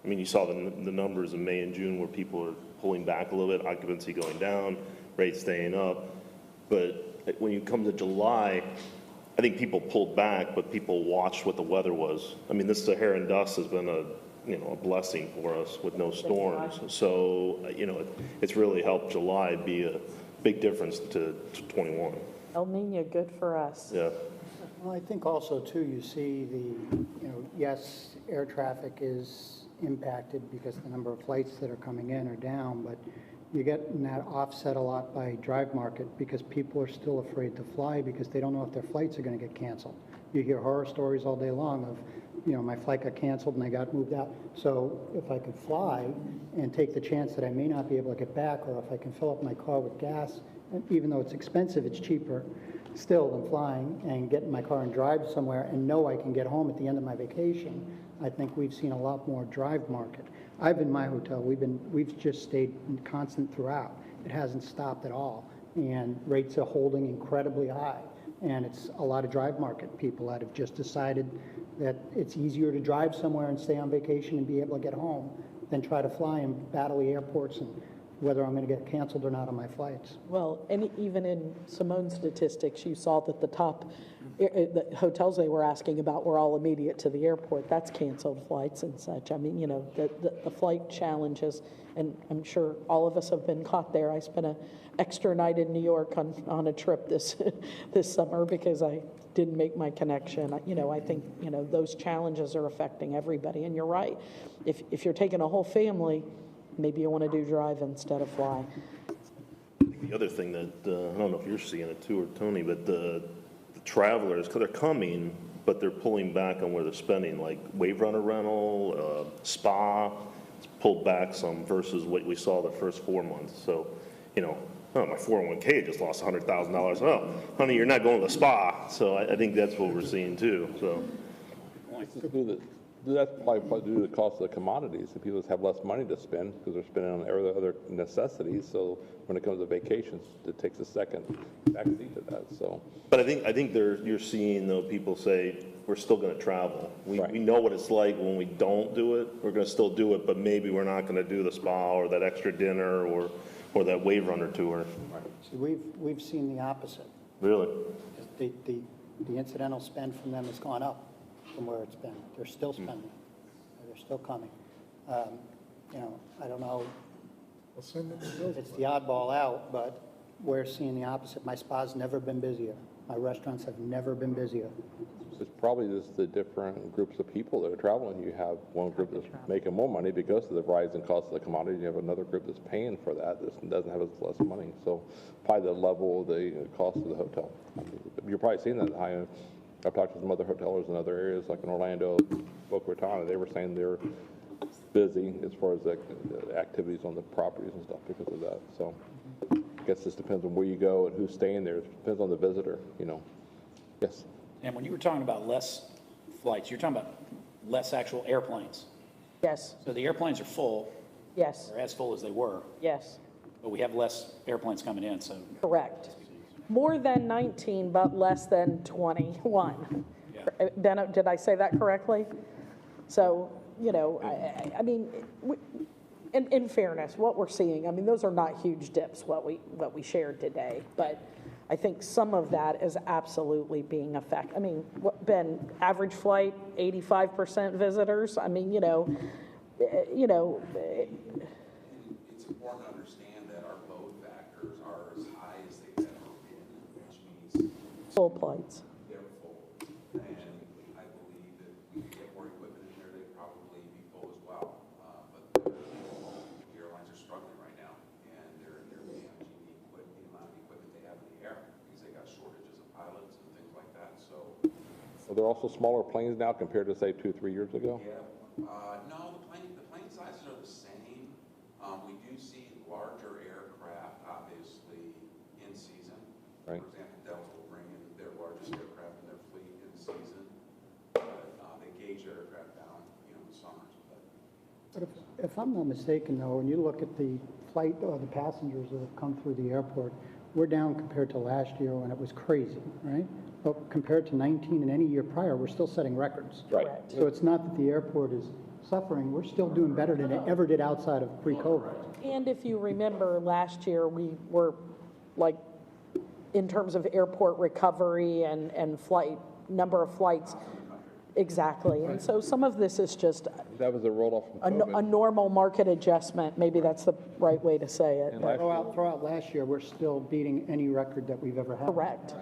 I mean, you saw the numbers in May and June where people are pulling back a little bit, occupancy going down, rates staying up. But when you come to July, I think people pulled back, but people watched what the weather was. I mean, this Saharan dust has been a blessing for us with no storms. So, you know, it's really helped July be a big difference to 21. El Nino, good for us. Yeah. Well, I think also too, you see yes, air traffic is impacted because the number of flights that are coming in are down, but you get that offset a lot by drive market because people are still afraid to fly because they don't know if their flights are going to get canceled. You hear horror stories all day long of, you know, my flight got canceled and I got moved out. So if I could fly and take the chance that I may not be able to get back, or if I can fill up my car with gas, even though it's expensive, it's cheaper still than flying, and get in my car and drive somewhere and know I can get home at the end of my vacation, I think we've seen a lot more drive market. I've been in my hotel, we've just stayed constant throughout. It hasn't stopped at all. And rates are holding incredibly high. And it's a lot of drive market people that have just decided that it's easier to drive somewhere and stay on vacation and be able to get home than try to fly and battle the airports and whether I'm going to get canceled or not on my flights. Well, and even in Simone's statistics, you saw that the top the hotels they were asking about were all immediate to the airport. That's canceled flights and such. I mean, you know, the flight challenges, and I'm sure all of us have been caught there. I spent an extra night in New York on a trip this summer because I didn't make my connection. You know, I think, you know, those challenges are affecting everybody. And you're right. If you're taking a whole family, maybe you want to do drive instead of fly. The other thing that, I don't know if you're seeing it too, or Tony, but the travelers, because they're coming, but they're pulling back on where they're spending, like Wave Runner rental, spa, it's pulled back some versus what we saw the first 4 months. So, you know, oh, my 401k just lost $100,000. Oh, honey, you're not going to the spa. So I think that's what we're seeing too. So. That's probably due to the cost of the commodities. The people just have less money to spend because they're spending on other necessities. So when it comes to vacations, it takes a backseat to that. So, but I think you're seeing though people say we're still going to travel. We know what it's like when we don't do it. We're going to still do it, but maybe we're not going to do the spa or that extra dinner or that Wave Runner tour. See, we've seen the opposite. Really? The incidental spend from them has gone up from where it's been. They're still spending. They're still coming. You know, I don't know. It's the oddball out, but we're seeing the opposite. My spa's never been busier. My restaurants have never been busier. It's probably just the different groups of people that are traveling. You have one group that's making more money because of the rising cost of the commodities. You have another group that's paying for that that doesn't have as less money. So probably the level of the cost of the hotel. You're probably seeing that high. I've talked to some other hoteliers in other areas, like in Orlando, Boca Raton, they were saying they're busy as far as the activities on the properties and stuff because of that. So I guess this depends on where you go and who's staying there. It depends on the visitor, you know. Yes. And when you were talking about less flights, you're talking about less actual airplanes. Yes, So the airplanes are full, yes, or as full as they were, yes, but we have less airplanes coming in, so. correct. More than 19, but less than 21. Did I say that correctly? So, you know, I mean, in fairness, what we're seeing, I mean, those are not huge dips, what we shared today, but I think some of that is absolutely being affected. I mean, Ben, average flight, 85% visitors. I mean, you know. It's important to understand that our load factors are as high as they've ever been, which means Full plates. they're full. And I believe that we could get more equipment in there, they'd probably be full as well. But the airlines are struggling right now, and they're managing the amount of equipment they have in the air because they got shortages of pilots and things like that. So, Are there also smaller planes now compared to, say, 2-3 years ago? yeah. No, the plane sizes are the same. We do see larger aircraft, obviously, in season. Right. For example, Delta will bring in their largest aircraft in their fleet in season. But they gauge their aircraft down, you know, in the summers. But if I'm not mistaken, though, when you look at the flight or the passengers that have come through the airport, we're down compared to last year when it was crazy, right? But compared to 19 and any year prior, we're still setting records. Right. So it's not that the airport is suffering, we're still doing better than it ever did outside of pre-COVID. And if you remember, last year, we were like, in terms of airport recovery and flight, number of flights, exactly. And so some of this is just That was a roll-off from a COVID. normal market adjustment. Maybe that's the right way to say it. And but- Throw out last year, we're still beating any record that we've ever had. Correct.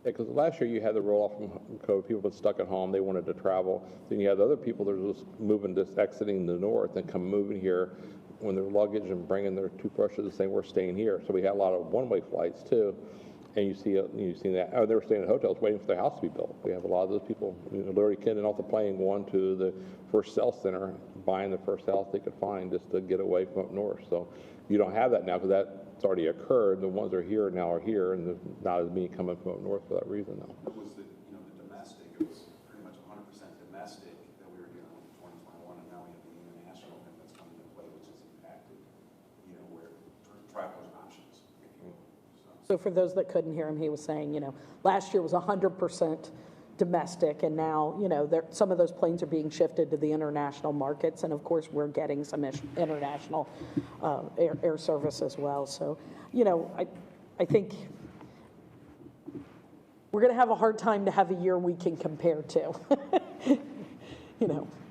Yeah, because last year you had the roll-off from COVID, people were stuck at home, they wanted to travel. Then you had other people that were just moving, just exiting the north and moving here when their luggage and bringing their toothbrushes and saying, we're staying here. So we had a lot of one-way flights too. And you see that, they were staying in hotels waiting for their house to be built. We have a lot of those people, literally getting off the plane, going to the first sales center, buying the first house they could find just to get away from up north. So you don't have that now because that's already occurred. The ones that are here now are here, and there's not as many coming from up north for that reason now. It was the domestic, it was pretty much 100% domestic that we were dealing with in 2021, and now we have the international thing that's coming into play, which has impacted, where travelers' options, if you will. So for those that couldn't hear him, he was saying, last year was 100% domestic, and now, some of those planes are being shifted to the international markets, and of course, we're getting some international air service as well. So, I think we're going to have a hard time to have a year we can compare to.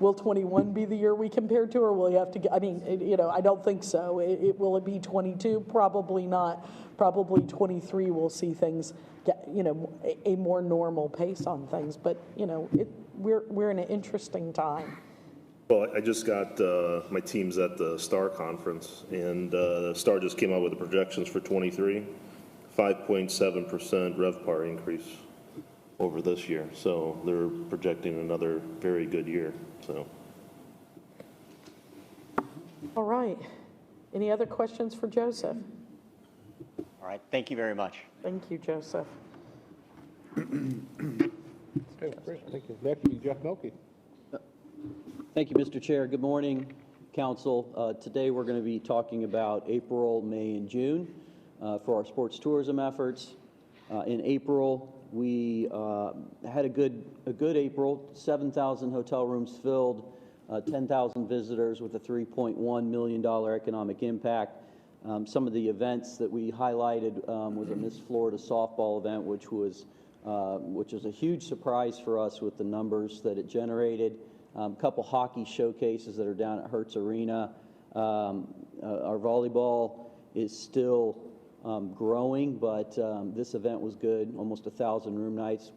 Will 21 be the year we compare to, or will you have to, I don't think so. Will it be 22? Probably not. Probably 23 we'll see things get, a more normal pace on things. But, we're in an interesting time. Well, I just got, my team's at the STAR conference, and STAR just came out with the projections for 23, 5.7% RevPAR increase over this year. So they're projecting another very good year, so. All right. Any other questions for Joseph? All right, thank you very much. Thank you, Joseph. Okay, great, thank you. Next will be Jeff Milkey. Thank you, Mr. Chair. Good morning, Council. Today we're going to be talking about April, May, and June for our sports tourism efforts. In April, we had a good April. 7,000 hotel rooms filled, 10,000 visitors with a $3.1 million economic impact. Some of the events that we highlighted was a Miss Florida softball event, which was a huge surprise for us with the numbers that it generated. A couple hockey showcases that are down at Hertz Arena. Our volleyball is still growing, but this event was good, almost 1,000 room nights.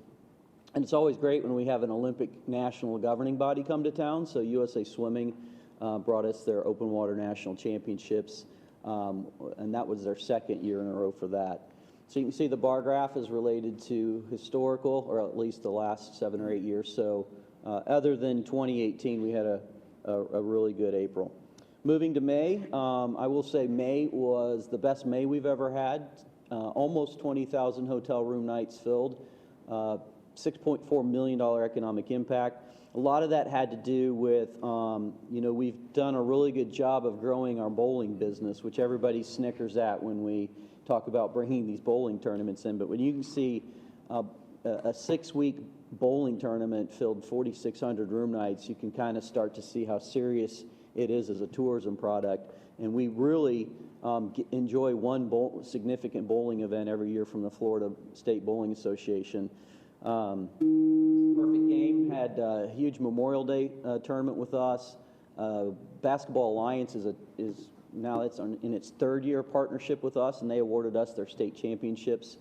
And it's always great when we have an Olympic national governing body come to town. So USA Swimming brought us their open water national championships, and that was their second year in a row for that. So you can see the bar graph is related to historical, or at least the last 7 or 8 years. So other than 2018, we had a really good April. Moving to May, I will say May was the best May we've ever had. Almost 20,000 hotel room nights filled, $6.4 million economic impact. A lot of that had to do with, we've done a really good job of growing our bowling business, which everybody snickers at when we talk about bringing these bowling tournaments in. But when you can see a 6-week bowling tournament filled 4,600 room nights, you can kind of start to see how serious it is as a tourism product. And we really enjoy one significant bowling event every year from the Florida State Bowling Association. Perfect Game had a huge Memorial Day tournament with us. Basketball Alliance is now in its 3rd year partnership with us, and they awarded us their state championships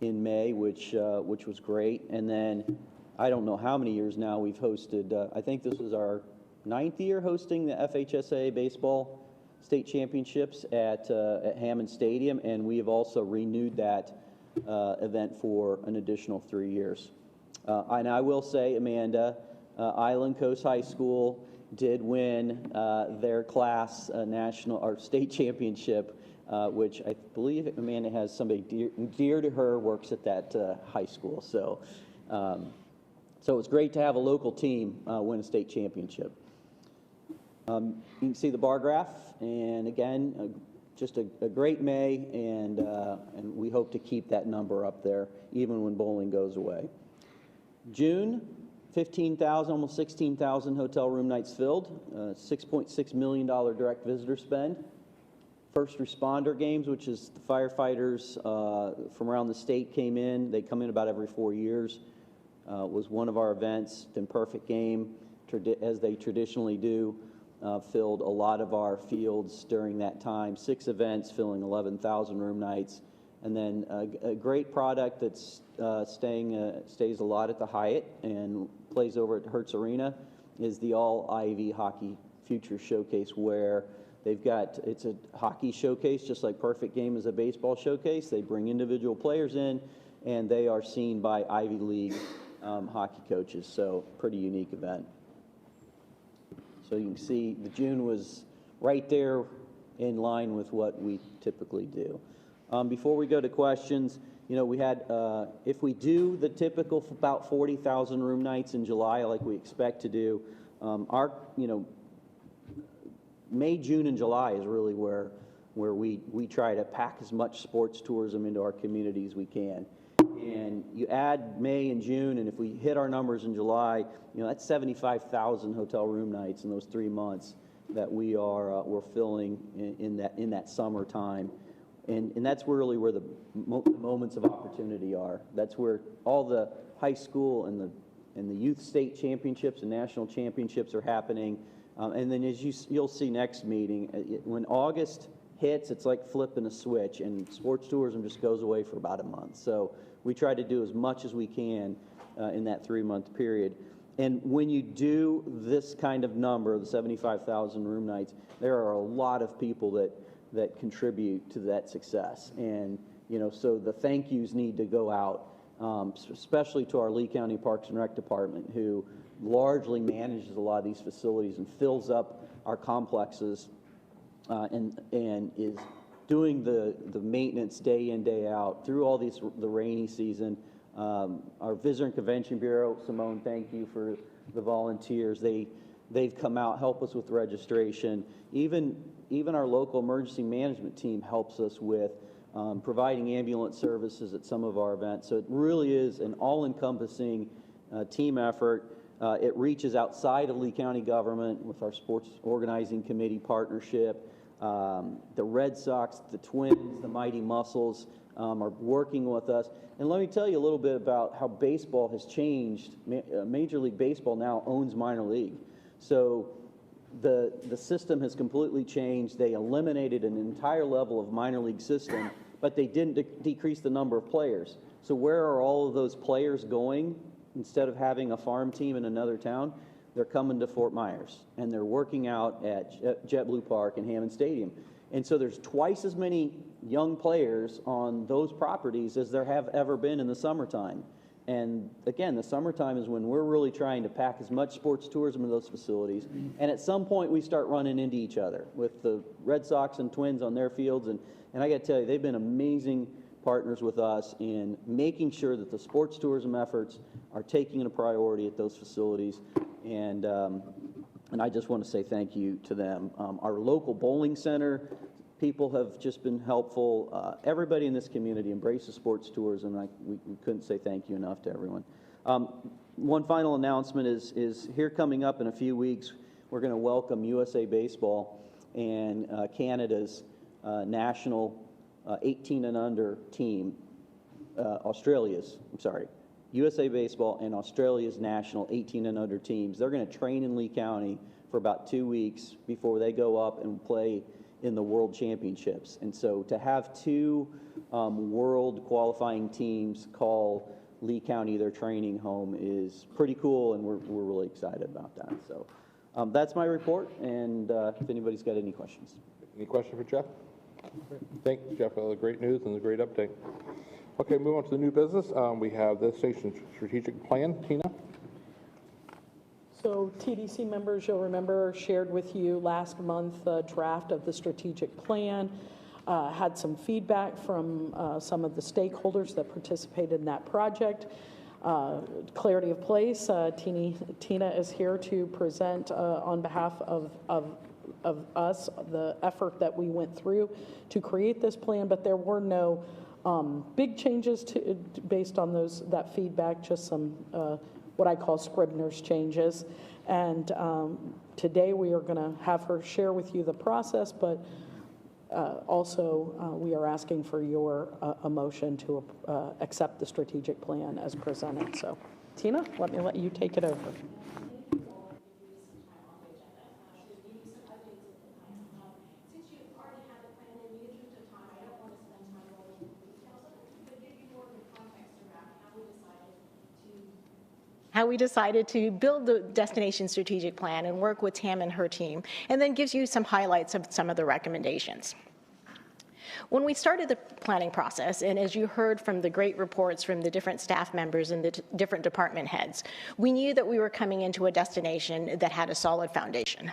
in May, which was great. And then I don't know how many years now we've hosted. I think this was our 9th year hosting the FHSA baseball state championships at Hammond Stadium, and we have also renewed that event for an additional 3 years. And I will say, Amanda, Island Coast High School did win their class national or state championship, which I believe Amanda has somebody dear to her works at that high school. So it's great to have a local team win a state championship. You can see the bar graph, and again, just a great May, and we hope to keep that number up there even when bowling goes away. June, 15,000, almost 16,000 hotel room nights filled, $6.6 million direct visitor spend. First responder games, which is the firefighters from around the state came in. They come in about every 4 years. Was one of our events. Then Perfect Game, as they traditionally do, filled a lot of our fields during that time. 6 events filling 11,000 room nights. And then a great product that's stays a lot at the Hyatt and plays over at Hertz Arena is the All-Ivy Hockey Future Showcase, where it's a hockey showcase, just like Perfect Game is a baseball showcase. They bring individual players in, and they are seen by Ivy League hockey coaches. So pretty unique event. So you can see the June was right there in line with what we typically do. Before we go to questions, we had, if we do the typical about 40,000 room nights in July like we expect to do, May, June, and July is really where we try to pack as much sports tourism into our community as we can. And you add May and June, and if we hit our numbers in July, that's 75,000 hotel room nights in those 3 months that we're filling in that summertime. And that's really where the moments of opportunity are. That's where all the high school and the youth state championships and national championships are happening. And then as you'll see next meeting, when August hits, it's like flipping a switch, and sports tourism just goes away for about a month. So we try to do as much as we can in that 3-month period. And when you do this kind of number, the 75,000 room nights, there are a lot of people that contribute to that success. And, so the thank yous need to go out, especially to our Lee County Parks and Rec Department, who largely manages a lot of these facilities and fills up our complexes and is doing the maintenance day in, day out through all the rainy season. Our Visitor and Convention Bureau, Simone, thank you for the volunteers. They've come out, help us with registration. Even our local emergency management team helps us with providing ambulance services at some of our events. So it really is an all-encompassing team effort. It reaches outside of Lee County government with our sports organizing committee partnership. The Red Sox, the Twins, the Mighty Muscles are working with us. And let me tell you a little bit about how baseball has changed. Major League Baseball now owns minor league. So the system has completely changed. They eliminated an entire level of minor league system, but they didn't decrease the number of players. So where are all of those players going? Instead of having a farm team in another town, they're coming to Fort Myers, and they're working out at JetBlue Park and Hammond Stadium. And so there's twice as many young players on those properties as there have ever been in the summertime. And again, the summertime is when we're really trying to pack as much sports tourism in those facilities. And at some point, we start running into each other with the Red Sox and Twins on their fields. And I got to tell you, they've been amazing partners with us in making sure that the sports tourism efforts are taking a priority at those facilities. And I just want to say thank you to them. Our local bowling center people have just been helpful. Everybody in this community embraces sports tourism, and we couldn't say thank you enough to everyone. One final announcement is here coming up in a few weeks, we're going to welcome USA Baseball and Canada's national 18 and under team, USA Baseball and Australia's national 18 and under teams. They're going to train in Lee County for about 2 weeks before they go up and play in the World Championships. And so to have two world qualifying teams call Lee County their training home is pretty cool, and we're really excited about that. So that's my report, and if anybody's got any questions. Any question for Jeff? Thanks, Jeff, for the great news and the great update. Okay, move on to the new business. We have the station strategic plan. Tina? So TDC members, you'll remember, shared with you last month a draft of the strategic plan. Had some feedback from some of the stakeholders that participated in that project. Clarity of place, Tina is here to present on behalf of us the effort that we went through to create this plan, but there were no big changes based on that feedback, just some what I call Scribner's changes. And today we are going to have her share with you the process, but also we are asking for your a motion to accept the strategic plan as presented. So Tina, let you take it over. How we decided to build the destination strategic plan and work with Tam and her team, and then gives you some highlights of some of the recommendations. When we started the planning process, and as you heard from the great reports from the different staff members and the different department heads, we knew that we were coming into a destination that had a solid foundation.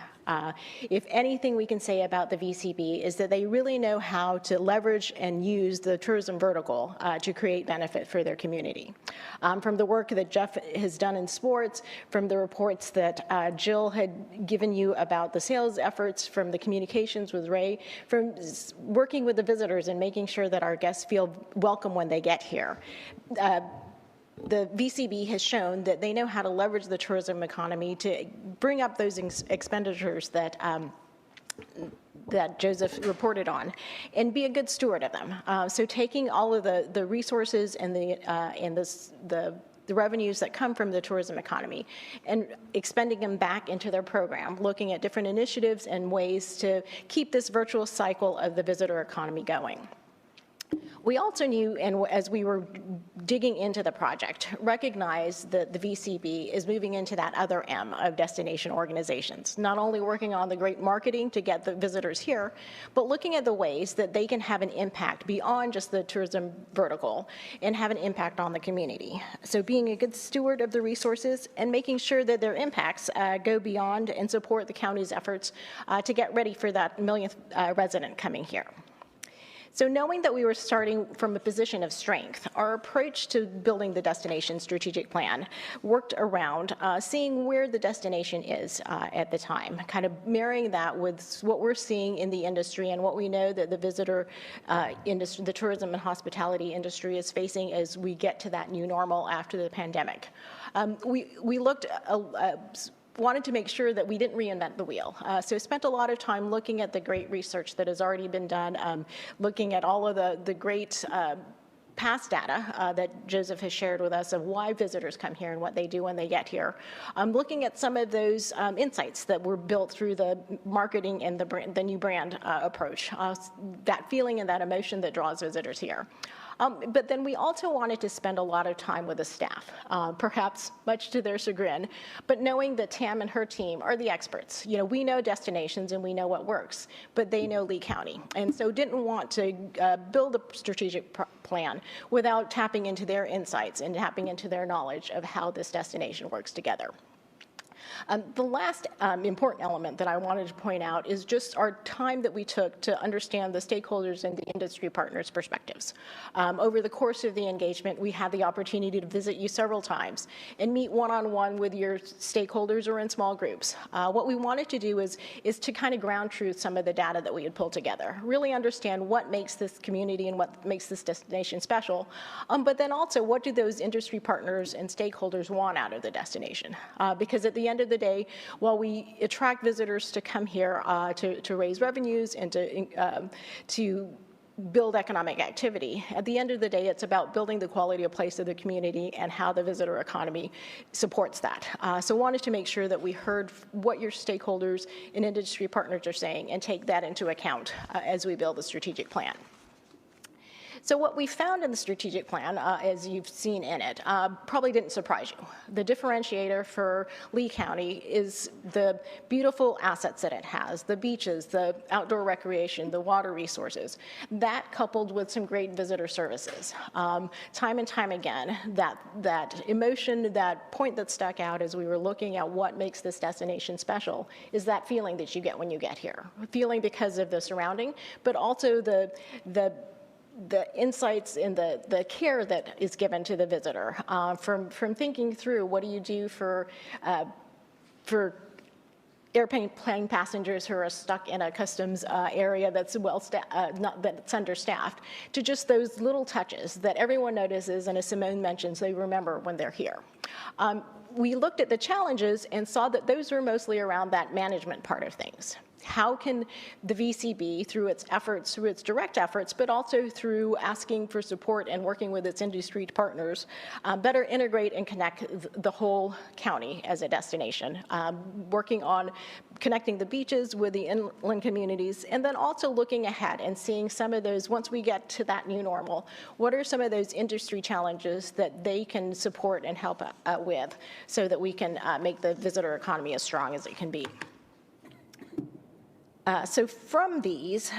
If anything we can say about the VCB is that they really know how to leverage and use the tourism vertical to create benefit for their community. From the work that Jeff has done in sports, from the reports that Jill had given you about the sales efforts, from the communications with Ray, from working with the visitors and making sure that our guests feel welcome when they get here. The VCB has shown that they know how to leverage the tourism economy to bring up those expenditures that Joseph reported on, and be a good steward of them. So taking all of the resources and the revenues that come from the tourism economy and expending them back into their program, looking at different initiatives and ways to keep this virtuous cycle of the visitor economy going. We also knew, and as we were digging into the project, recognized that the VCB is moving into that other M of destination organizations, not only working on the great marketing to get the visitors here, but looking at the ways that they can have an impact beyond just the tourism vertical and have an impact on the community. So being a good steward of the resources and making sure that their impacts go beyond and support the county's efforts to get ready for that millionth resident coming here. So knowing that we were starting from a position of strength, our approach to building the destination strategic plan worked around seeing where the destination is at the time, kind of marrying that with what we're seeing in the industry and what we know that the visitor industry, the tourism and hospitality industry is facing as we get to that new normal after the pandemic. We looked wanted to make sure that we didn't reinvent the wheel. So spent a lot of time looking at the great research that has already been done, looking at all of the great past data that Joseph has shared with us of why visitors come here and what they do when they get here. Looking at some of those insights that were built through the marketing and the new brand approach, that feeling and that emotion that draws visitors here. But then we also wanted to spend a lot of time with the staff, perhaps much to their chagrin, but knowing that Tam and her team are the experts. You know, we know destinations and we know what works, but they know Lee County. And so didn't want to build a strategic plan without tapping into their insights and tapping into their knowledge of how this destination works together. The last important element that I wanted to point out is just our time that we took to understand the stakeholders and the industry partners' perspectives. Over the course of the engagement, we had the opportunity to visit you several times and meet one-on-one with your stakeholders or in small groups. What we wanted to do is to kind of ground truth some of the data that we had pulled together, really understand what makes this community and what makes this destination special, but then also what do those industry partners and stakeholders want out of the destination? Because at the end of the day, while we attract visitors to come here to raise revenues and to build economic activity, at the end of the day, it's about building the quality of place of the community and how the visitor economy supports that. So wanted to make sure that we heard what your stakeholders and industry partners are saying and take that into account as we build the strategic plan. So what we found in the strategic plan, as you've seen in it, probably didn't surprise you. The differentiator for Lee County is the beautiful assets that it has, the beaches, the outdoor recreation, the water resources. That coupled with some great visitor services. Time and time again, that emotion, that point that stuck out as we were looking at what makes this destination special is that feeling that you get when you get here. Feeling because of the surrounding, but also the insights and the care that is given to the visitor, from thinking through what do you do for airplane passengers who are stuck in a customs area that's that's understaffed, to just those little touches that everyone notices, and as Simone mentions, they remember when they're here. We looked at the challenges and saw that those were mostly around that management part of things. How can the VCB, through its efforts, through its direct efforts, but also through asking for support and working with its industry partners, better integrate and connect the whole county as a destination, working on connecting the beaches with the inland communities, and then also looking ahead and seeing some of those, once we get to that new normal, what are some of those industry challenges that they can support and help with so that we can make the visitor economy as strong as it can be. So from these,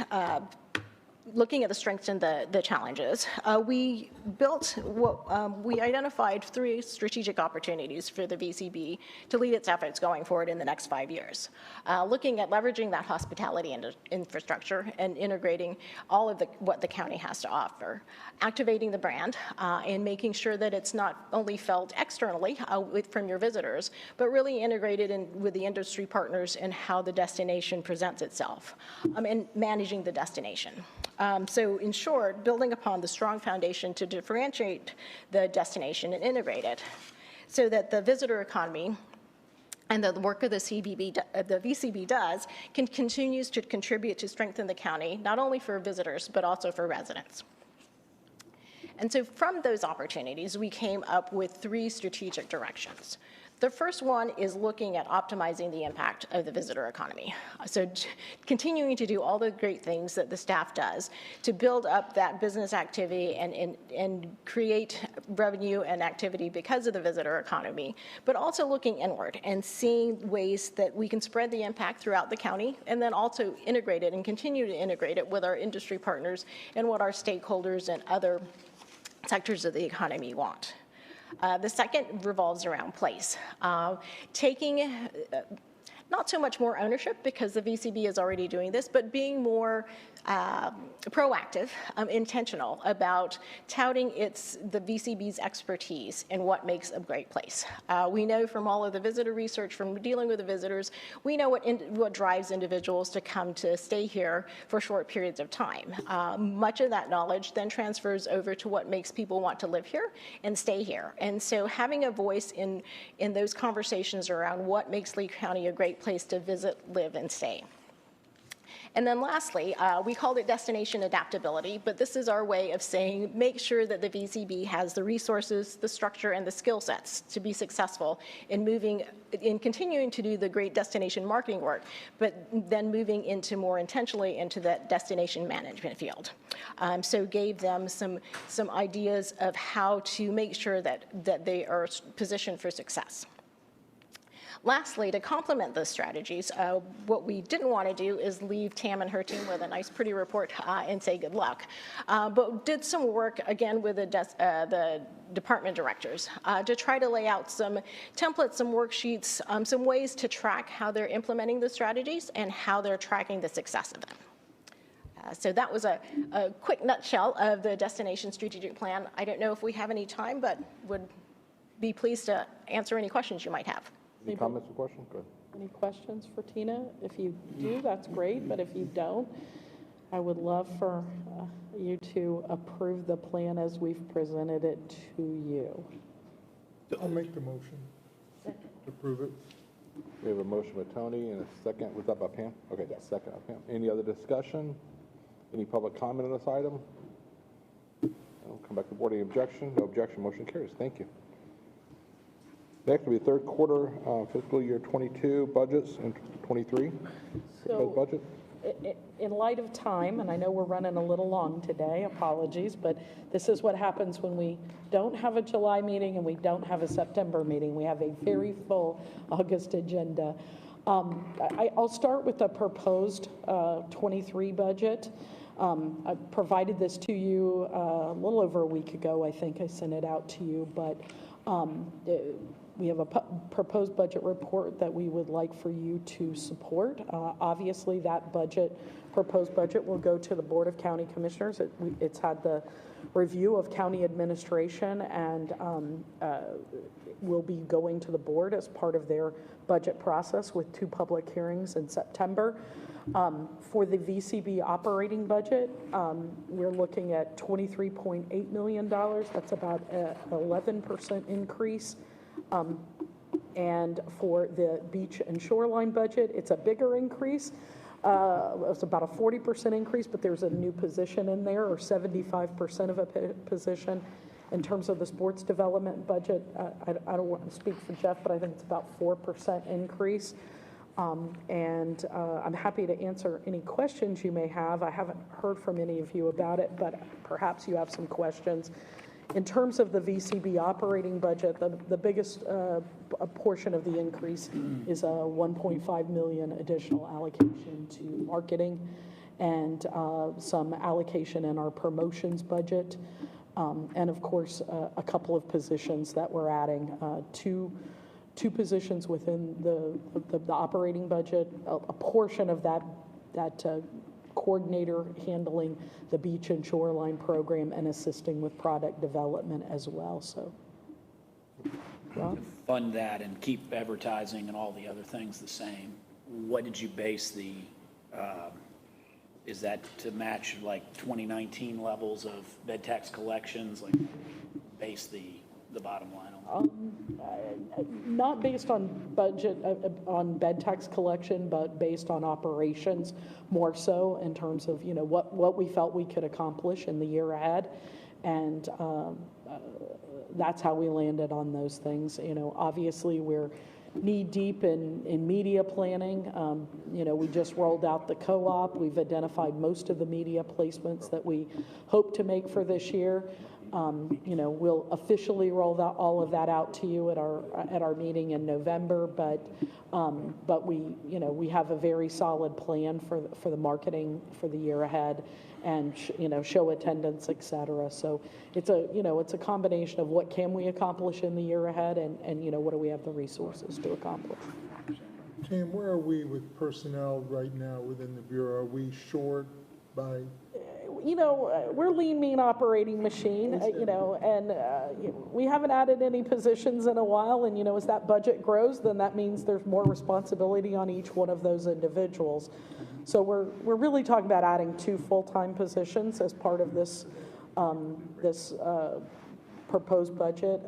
looking at the strengths and the challenges, we identified 3 strategic opportunities for the VCB to lead its efforts going forward in the next 5 years. Looking at leveraging that hospitality infrastructure and integrating all of what the county has to offer, activating the brand and making sure that it's not only felt externally from your visitors, but really integrated in with the industry partners and how the destination presents itself, and managing the destination. So in short, building upon the strong foundation to differentiate the destination and integrate it so that the visitor economy and the work of the VCB does continues to contribute to strengthen the county, not only for visitors, but also for residents. And so from those opportunities, we came up with 3 strategic directions. The first one is looking at optimizing the impact of the visitor economy. So continuing to do all the great things that the staff does to build up that business activity and create revenue and activity because of the visitor economy, but also looking inward and seeing ways that we can spread the impact throughout the county and then also integrate it and continue to integrate it with our industry partners and what our stakeholders and other sectors of the economy want. The second revolves around place, taking not so much more ownership because the VCB is already doing this, but being more proactive, intentional about touting the VCB's expertise in what makes a great place. We know from all of the visitor research, from dealing with the visitors, we know what drives individuals to come to stay here for short periods of time. Much of that knowledge then transfers over to what makes people want to live here and stay here. And so having a voice in those conversations around what makes Lee County a great place to visit, live, and stay. And then lastly, we called it destination adaptability, but this is our way of saying make sure that the VCB has the resources, the structure, and the skill sets to be successful in continuing to do the great destination marketing work, but then moving into more intentionally into that destination management field. So gave them some ideas of how to make sure that they are positioned for success. Lastly, to complement those strategies, what we didn't want to do is leave Tam and her team with a nice, pretty report and say good luck, but did some work, again, with the department directors to try to lay out some templates, some worksheets, some ways to track how they're implementing the strategies and how they're tracking the success of them. So that was a quick nutshell of the Destination Strategic Plan. I don't know if we have any time, but would be pleased to answer any questions you might have. Any comments or questions? Go ahead. Any questions for Tina? If you do, that's great, but if you don't, I would love for you to approve the plan as we've presented it to you. I'll make the motion to approve it. We have a motion by Tony and a second. Was that by Pam? Okay, second by Pam. Any other discussion? Any public comment on this item? I'll come back to the board. Any objection? No objection. Motion carries. Thank you. Next will be third quarter fiscal year 22 budgets and 23 proposed budget. In light of time, and I know we're running a little long today, apologies, but this is what happens when we don't have a July meeting and we don't have a September meeting. We have a very full August agenda. I'll start with the proposed 23 budget. I provided this to you a little over a week ago. I think I sent it out to you, but we have a proposed budget report that we would like for you to support. Obviously, that proposed budget will go to the Board of County Commissioners. It's had the review of county administration and will be going to the board as part of their budget process with 2 public hearings in September. For the VCB operating budget, we're looking at $23.8 million. That's about an 11% increase. And for the beach and shoreline budget, it's a bigger increase. It's about a 40% increase, but there's a new position in there, or 75% of a position. In terms of the sports development budget, I don't want to speak for Jeff, but I think it's about 4% increase. And I'm happy to answer any questions you may have. I haven't heard from any of you about it, but perhaps you have some questions. In terms of the VCB operating budget, the biggest portion of the increase is a $1.5 million additional allocation to marketing and some allocation in our promotions budget. And of course, a couple of positions that we're adding, two positions within the operating budget, a portion of that coordinator handling the beach and shoreline program and assisting with product development as well. So, Rob? To fund that and keep advertising and all the other things the same, what did you base the, is that to match like 2019 levels of bed tax collections, like base the bottom line on that? Not based on budget, on bed tax collection, but based on operations more so in terms of, what we felt we could accomplish in the year ahead. And that's how we landed on those things. Obviously we're knee deep in media planning. We just rolled out the co-op. We've identified most of the media placements that we hope to make for this year. We'll officially roll all of that out to you at our meeting in November, but we have a very solid plan for the marketing for the year ahead, and show attendance, et cetera. So it's a combination of what can we accomplish in the year ahead, and what do we have the resources to accomplish. Tam, where are we with personnel right now within the Bureau? Are we short by? We're lean, mean operating machine, and we haven't added any positions in a while. And, as that budget grows, then that means there's more responsibility on each one of those individuals. So we're really talking about adding 2 full-time positions as part of this proposed budget,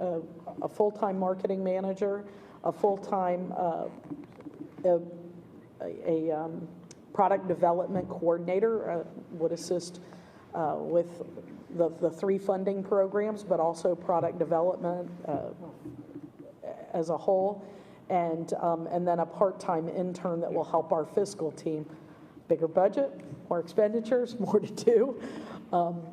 a full-time marketing manager, a full-time product development coordinator would assist with the 3 funding programs, but also product development as a whole, and then a part-time intern that will help our fiscal team. Bigger budget, more expenditures, more to do.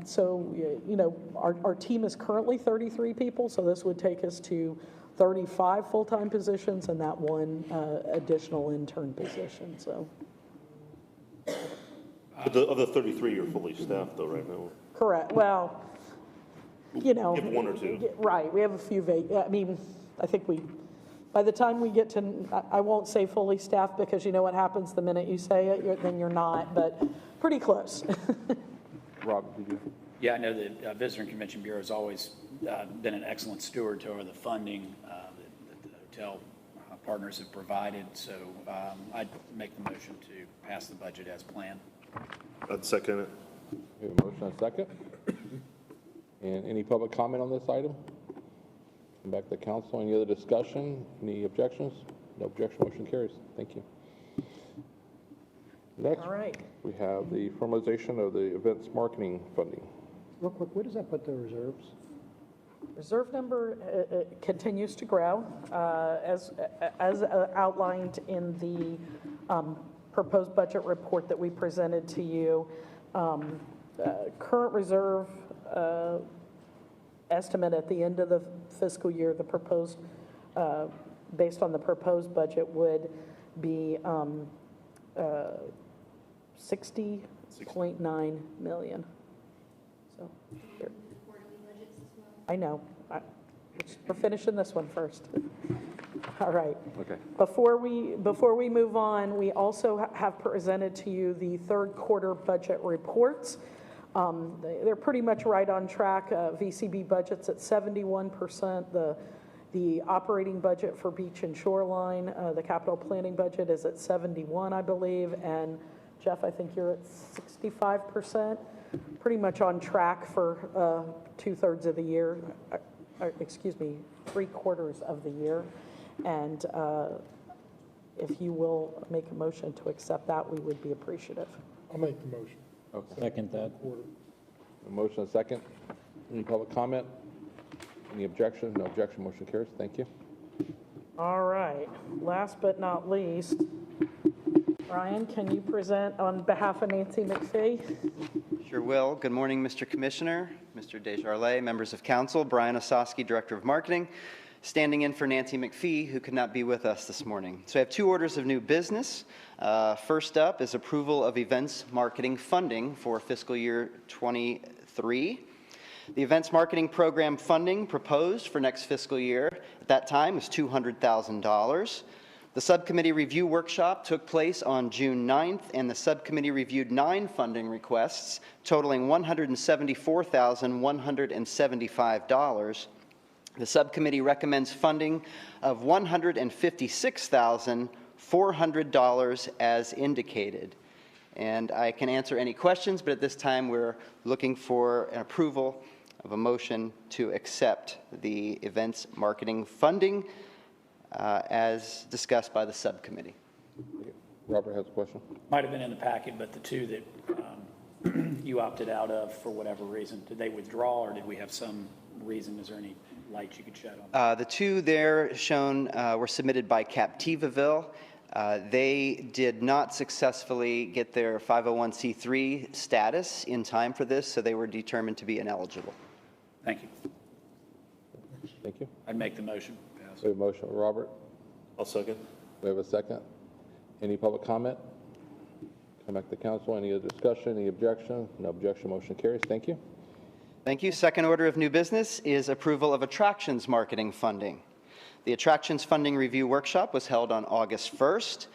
So, you know, our team is currently 33 people, so this would take us to 35 full-time positions and that 1 additional intern position, so. But the other 33 are fully staffed though right now. Correct, well, you know. You have 1 or 2. Right, we have a few I mean, I think by the time we get to, I won't say fully staffed because you know what happens the minute you say it, then you're not, but pretty close. Rob, did you? Yeah, I know the Visitor and Convention Bureau has always been an excellent steward to the funding that the hotel partners have provided. So I'd make the motion to pass the budget as planned. I'd second it. We have a motion and a second. And any public comment on this item? Come back to the council. Any other discussion? Any objections? No objection. Motion carries. Thank you. Next, All right. we have the formalization of the events marketing funding. Real quick, where does that put the reserves? Reserve number continues to grow, as outlined in the proposed budget report that we presented to you. Current reserve estimate at the end of the fiscal year, the proposed, based on the proposed budget, would be 60.9 million. So here. I know. We're finishing this one first. All right. Okay. Before we move on, we also have presented to you the 3rd quarter budget reports. They're pretty much right on track. VCB budget's at 71%. The operating budget for beach and shoreline, the capital planning budget is at 71, I believe. And Jeff, I think you're at 65%. Pretty much on track for 2/3 of the year. Excuse me, 3/4 of the year. And if you will make a motion to accept that, we would be appreciative. I'll make the motion. Okay. Second that. A motion and a second. Any public comment? Any objection? No objection. Motion carries. Thank you. All right. Last but not least, Ryan, can you present on behalf of Nancy McPhee? Sure will. Good morning, Mr. Commissioner, Mr. Desjardins, members of council, Brian Ossowski, Director of Marketing, standing in for Nancy McPhee, who could not be with us this morning. So I have 2 orders of new business. First up is approval of events marketing funding for fiscal year 23. The events marketing program funding proposed for next fiscal year at that time was $200,000. The subcommittee review workshop took place on June 9th, and the subcommittee reviewed 9 funding requests totaling $174,175. The subcommittee recommends funding of $156,400 as indicated. And I can answer any questions, but at this time we're looking for an approval of a motion to accept the events marketing funding as discussed by the subcommittee. Robert has a question. Might have been in the packet, but the 2 that you opted out of for whatever reason, did they withdraw or did we have some reason? Is there any light you could shed on? The 2 there shown were submitted by Captivaville. They did not successfully get their 501c3 status in time for this, so they were determined to be ineligible. Thank you. Thank you. I'd make the motion. We have a motion, Robert. I'll second. We have a second. Any public comment? Come back to council. Any other discussion? Any objection? No objection. Motion carries. Thank you. Thank you. Second order of new business is approval of attractions marketing funding. The attractions funding review workshop was held on August 1st.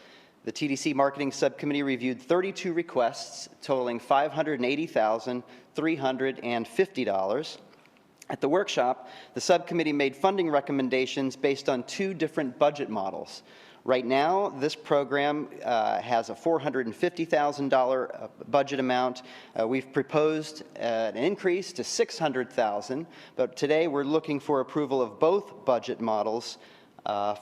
The TDC Marketing Subcommittee reviewed 32 requests totaling $580,350. At the workshop, the subcommittee made funding recommendations based on 2 different budget models. Right now, this program has a $450,000 budget amount. We've proposed an increase to $600,000, but today we're looking for approval of both budget models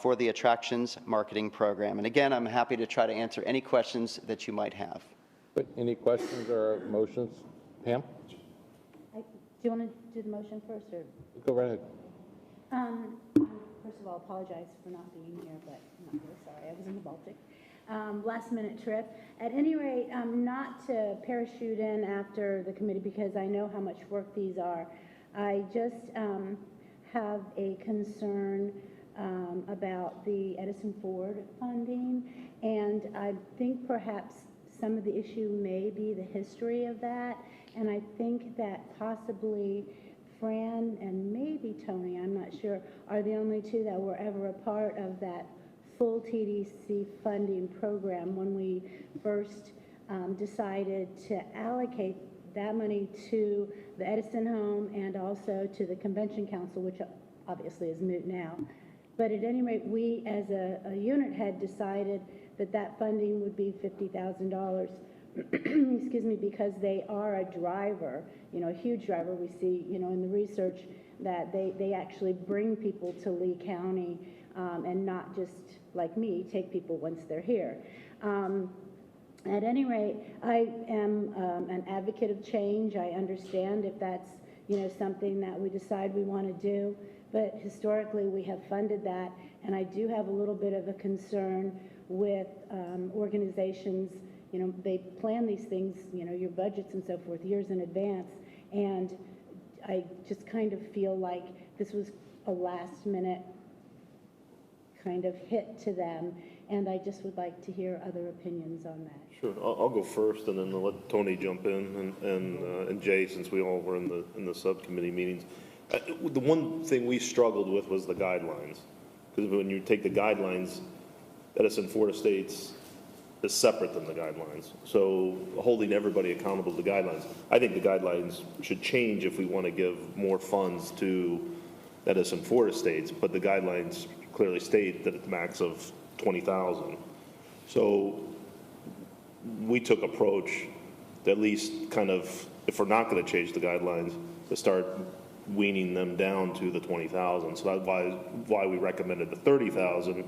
for the attractions marketing program. And again, I'm happy to try to answer any questions that you might have. But any questions or motions? Pam? Do you want to do the motion first, or? Go right ahead. First of all, apologize for not being here, but I'm not really sorry. I was in the Baltic. Last minute trip. At any rate, not to parachute in after the committee because I know how much work these are. I just have a concern about the Edison Ford funding, and I think perhaps some of the issue may be the history of that, and I think that possibly Fran and maybe Tony, I'm not sure, are the only two that were ever a part of that full TDC funding program when we first decided to allocate that money to the Edison Home and also to the Convention Council, which obviously is moot now. But at any rate, we as a unit had decided that that funding would be $50,000, excuse me, because they are a driver, you know, a huge driver. We see, you know, in the research that they actually bring people to Lee County and not just, like me, take people once they're here. At any rate, I am an advocate of change. I understand if that's, you know, something that we decide we want to do, but historically we have funded that, and I do have a little bit of a concern with organizations. You know, they plan these things, you know, your budgets and so forth, years in advance, and I just kind of feel like this was a last minute kind of hit to them, and I just would like to hear other opinions on that. Sure, I'll go first, and then I'll let Tony jump in, and Jay, since we all were in the subcommittee meetings. The one thing we struggled with was the guidelines, because when you take the guidelines, Edison Ford Estates is separate than the guidelines. So holding everybody accountable to the guidelines. I think the guidelines should change if we want to give more funds to Edison Ford Estates, but the guidelines clearly state that it's max of 20,000. So we took approach to at least kind of, if we're not going to change the guidelines, to start weaning them down to the 20,000. So that's why we recommended the 30,000,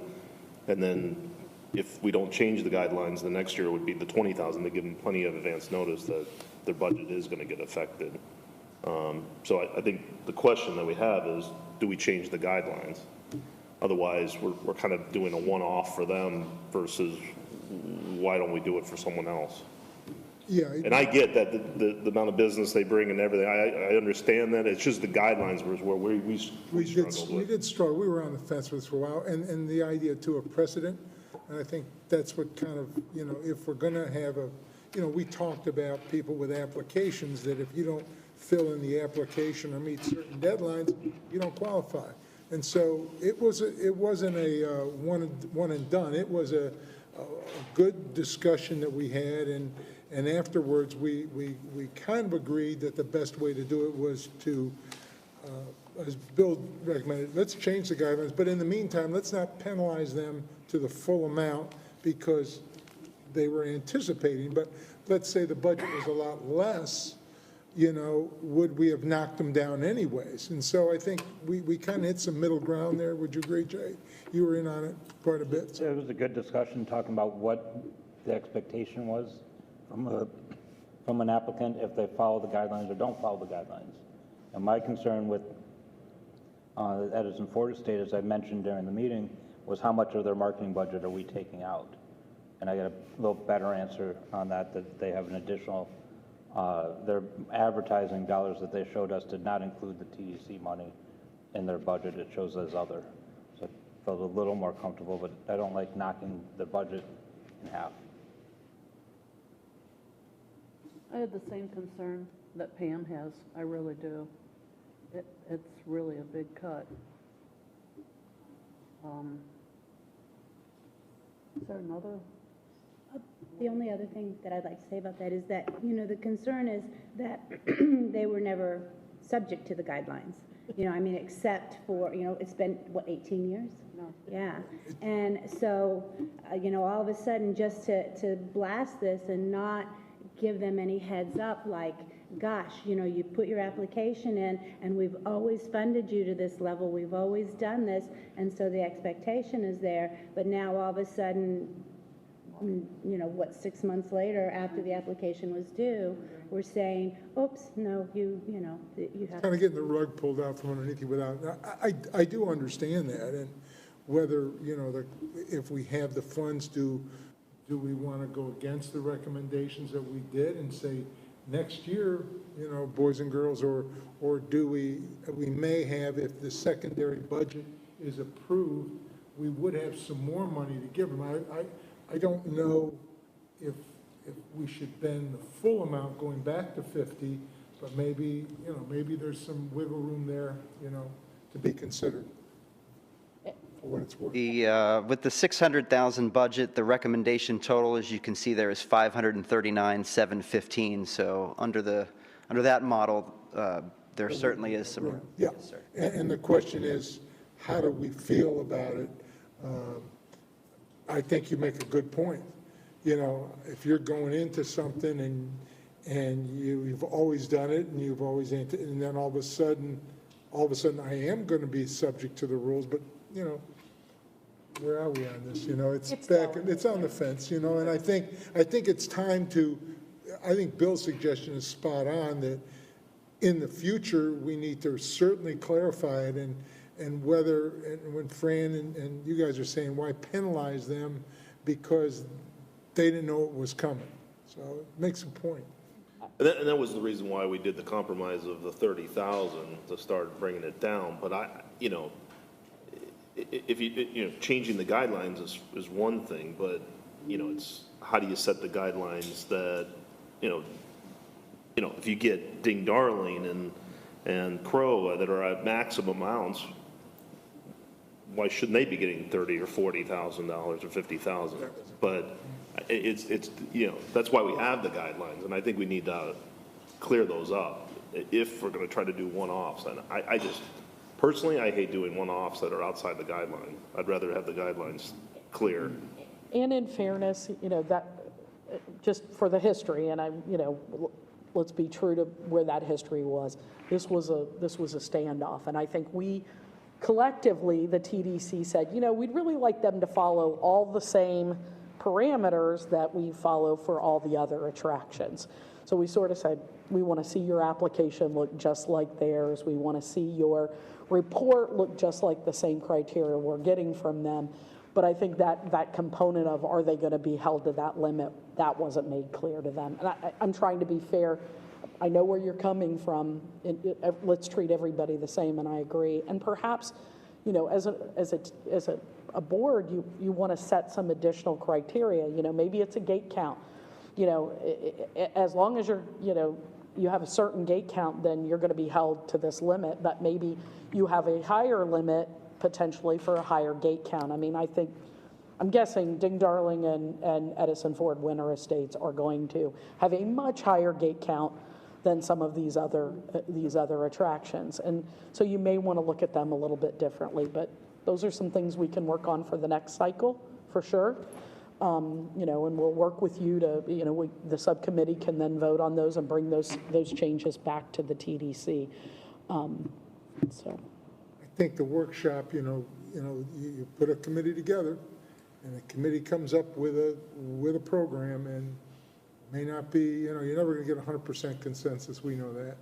and then if we don't change the guidelines, the next year would be the 20,000 to give them plenty of advance notice that their budget is going to get affected. So I think the question that we have is, do we change the guidelines? Otherwise, we're kind of doing a one-off for them versus why don't we do it for someone else? Yeah. And I get that the amount of business they bring and everything, I understand that. It's just the guidelines was where we struggled with. We did struggle. We were on the fence with this for a while, and the idea too of precedent. And I think that's what kind of, you know, if we're going to have a, you know, we talked about people with applications that if you don't fill in the application or meet certain deadlines, you don't qualify. And so it wasn't a one and done. It was a good discussion that we had, and afterwards we kind of agreed that the best way to do it was to, as Bill recommended, let's change the guidelines, but in the meantime, let's not penalize them to the full amount because they were anticipating. But let's say the budget was a lot less, you know, would we have knocked them down anyways? And so I think we kind of hit some middle ground there. Would you agree, Jay? You were in on it quite a bit. So. It was a good discussion talking about what the expectation was from an applicant if they follow the guidelines or don't follow the guidelines. And my concern with Edison Ford Estate, as I mentioned during the meeting, was how much of their marketing budget are we taking out? And I got a little better answer on that they have an additional, their advertising dollars that they showed us did not include the TDC money in their budget. It shows as other. So I felt a little more comfortable, but I don't like knocking the budget in half. I had the same concern that Pam has. I really do. It's really a big cut. Is there another? The only other thing that I'd like to say about that is that, you know, the concern is that they were never subject to the guidelines. You know, I mean, except for, you know, it's been, what, 18 years? No. Yeah. And so, you know, all of a sudden just to blast this and not give them any heads up, like, gosh, you know, you put your application in, and we've always funded you to this level, we've always done this, and so the expectation is there, but now all of a sudden, you know, 6 months later, after the application was due, we're saying, oops, no, you know, you have. Kind of getting the rug pulled out from underneath you without, I do understand that, and whether, you know, if we have the funds, do we want to go against the recommendations that we did and say, next year, you know, boys and girls, or do we may have, if the secondary budget is approved, we would have some more money to give them. I don't know if we should bend the full amount going back to 50, but maybe, you know, maybe there's some wiggle room there, you know, to be considered. For what it's worth. With the 600,000 budget, the recommendation total, as you can see there, is 539,715. So under that model, there certainly is some. Right. Yeah, and the question is, how do we feel about it? I think you make a good point. You know, if you're going into something and you've always done it and you've always, and then all of a sudden I am going to be subject to the rules, but, you know, where are we on this? You know, it's on the fence, you know, and I think it's time to, I think Bill's suggestion is spot on, that in the future, we need to certainly clarify it, and whether, and when Fran and you guys are saying, why penalize them because they didn't know it was coming. So it makes a point. And that was the reason why we did the compromise of the 30,000 to start bringing it down. But you know, if you know, changing the guidelines is one thing, but you know, it's how do you set the guidelines that, you know, if you get Ding Darling and Crow that are at maximum amounts, why shouldn't they be getting $30,000 or $40,000 or $50,000? But it's you know, that's why we have the guidelines, and I think we need to clear those up if we're going to try to do one-offs. And I just personally, I hate doing one-offs that are outside the guideline. I'd rather have the guidelines clear. And in fairness, you know, that just for the history, and you know, let's be true to where that history was. This was a standoff, and I think we collectively, the TDC said, you know, we'd really like them to follow all the same parameters that we follow for all the other attractions. So we sort of said, we want to see your application look just like theirs. We want to see your report look just like the same criteria we're getting from them. But I think that component of, are they going to be held to that limit, that wasn't made clear to them. And I'm trying to be fair. I know where you're coming from. Let's treat everybody the same, and I agree. And perhaps, you know, as a board, you want to set some additional criteria. You know, maybe it's a gate count. You know, as long as you have a certain gate count, then you're going to be held to this limit. But maybe you have a higher limit potentially for a higher gate count. I mean, I'm guessing Ding Darling and Edison Ford Winter Estates are going to have a much higher gate count than some of these other attractions. And so you may want to look at them a little bit differently, but those are some things we can work on for the next cycle, for sure. You know, and we'll work with you to, you know, the subcommittee can then vote on those and bring those changes back to the TDC. So I think the workshop, you put a committee together, and the committee comes up with a program, and may not be, you know, you're never going to get 100% consensus. We know that.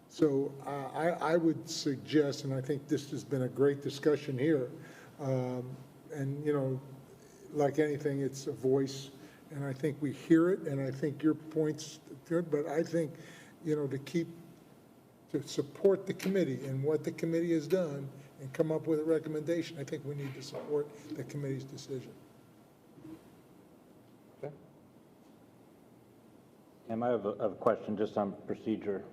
So I would suggest, and I think this has been a great discussion here, and, you know, like anything, it's a voice, and I think we hear it, and I think your point's good, but I think, you know, to support the committee and what the committee has done and come up with a recommendation, I think we need to support the committee's decision. I have a question just on procedure.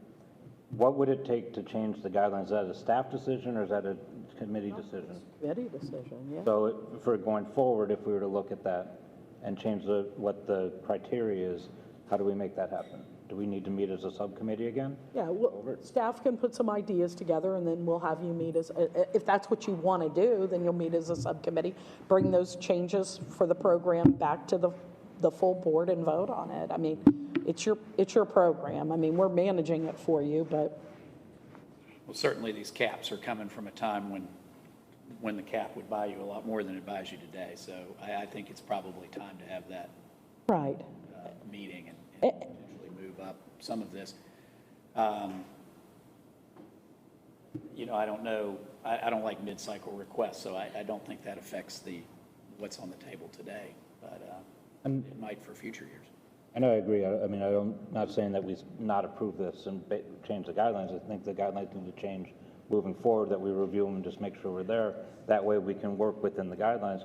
What would it take to change the guidelines? Is that a staff decision or is that a committee decision? Committee decision, yeah. So for going forward, if we were to look at that and change what the criteria is, how do we make that happen? Do we need to meet as a subcommittee again? Yeah, well, staff can put some ideas together, and then we'll have you meet if that's what you want to do, then you'll meet as a subcommittee, bring those changes for the program back to the the full board and vote on it. I mean, it's your program. I mean, we're managing it for you, but Well, certainly these caps are coming from a time when the cap would buy you a lot more than it buys you today. So I think it's probably time to have that right. Meeting and potentially move up some of this. You know, I don't know, I don't like mid-cycle requests, so I don't think that affects what's on the table today, but it might for future years. And I agree. I mean, I'm not saying that we not approve this and change the guidelines. I think the guidelines need to change moving forward, that we review them and just make sure we're there. That way we can work within the guidelines.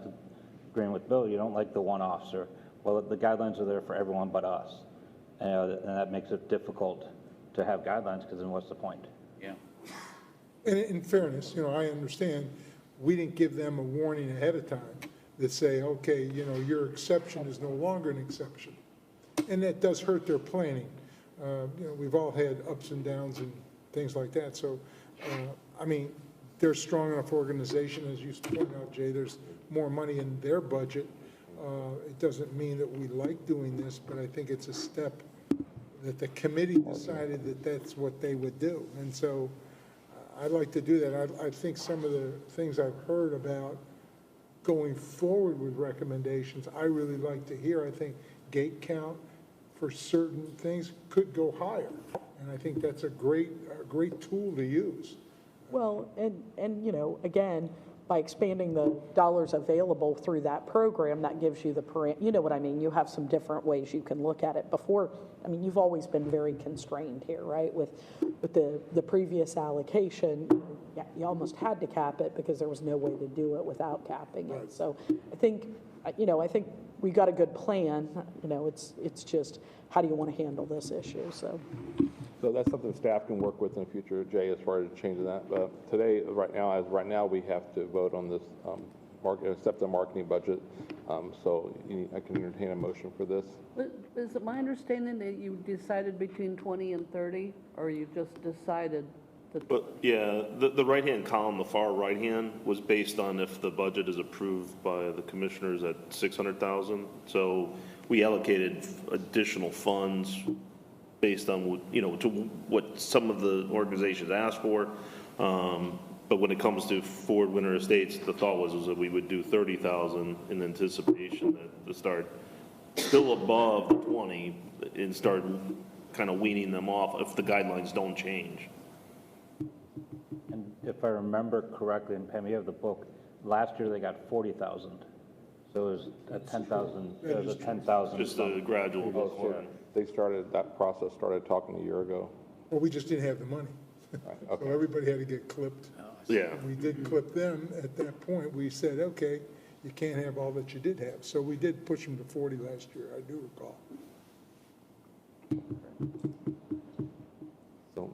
Agreeing with Bill, you don't like the one officer. Well, the guidelines are there for everyone but us. And that makes it difficult to have guidelines, because then what's the point? Yeah. And in fairness, you know, I understand, we didn't give them a warning ahead of time that say, okay, you know, your exception is no longer an exception. And that does hurt their planning. You know, we've all had ups and downs and things like that. So, I mean, they're a strong enough organization, as you pointed out, Jay, there's more money in their budget. It doesn't mean that we like doing this, but I think it's a step that the committee decided that that's what they would do. And so I'd like to do that. I think some of the things I've heard about going forward with recommendations, I really like to hear. I think gate count for certain things could go higher. And I think that's a great tool to use. Well, and you know, again, by expanding the dollars available through that program, that gives you you know what I mean? You have some different ways you can look at it. Before, I mean, you've always been very constrained here, right? With the previous allocation, yeah, you almost had to cap it because there was no way to do it without capping it. So I think, you know, we got a good plan. You know, it's just, how do you want to handle this issue? So that's something staff can work with in the future, Jay, as far as changing that. But today, right now, we have to vote on this, accept the marketing budget. So I can entertain a motion for this. Is it my understanding that you decided between 20 and 30, or you just decided that? But yeah, the right-hand column, the far right-hand, was based on if the budget is approved by the commissioners at 600,000. So we allocated additional funds based on what, you know, to what some of the organizations asked for. But when it comes to Ford Winter Estates, the thought was that we would do 30,000 in anticipation that to start still above the 20 and start kind of weaning them off if the guidelines don't change. And if I remember correctly, and Pam, you have the book, last year they got 40,000. So it was a 10,000, it was a 10,000. Just a gradual decline. That process started talking a year ago. Well, we just didn't have the money. Right, okay. So everybody had to get clipped. Yeah. We did clip them. At that point, we said, okay, you can't have all that you did have. So we did push them to 40 last year, I do recall. So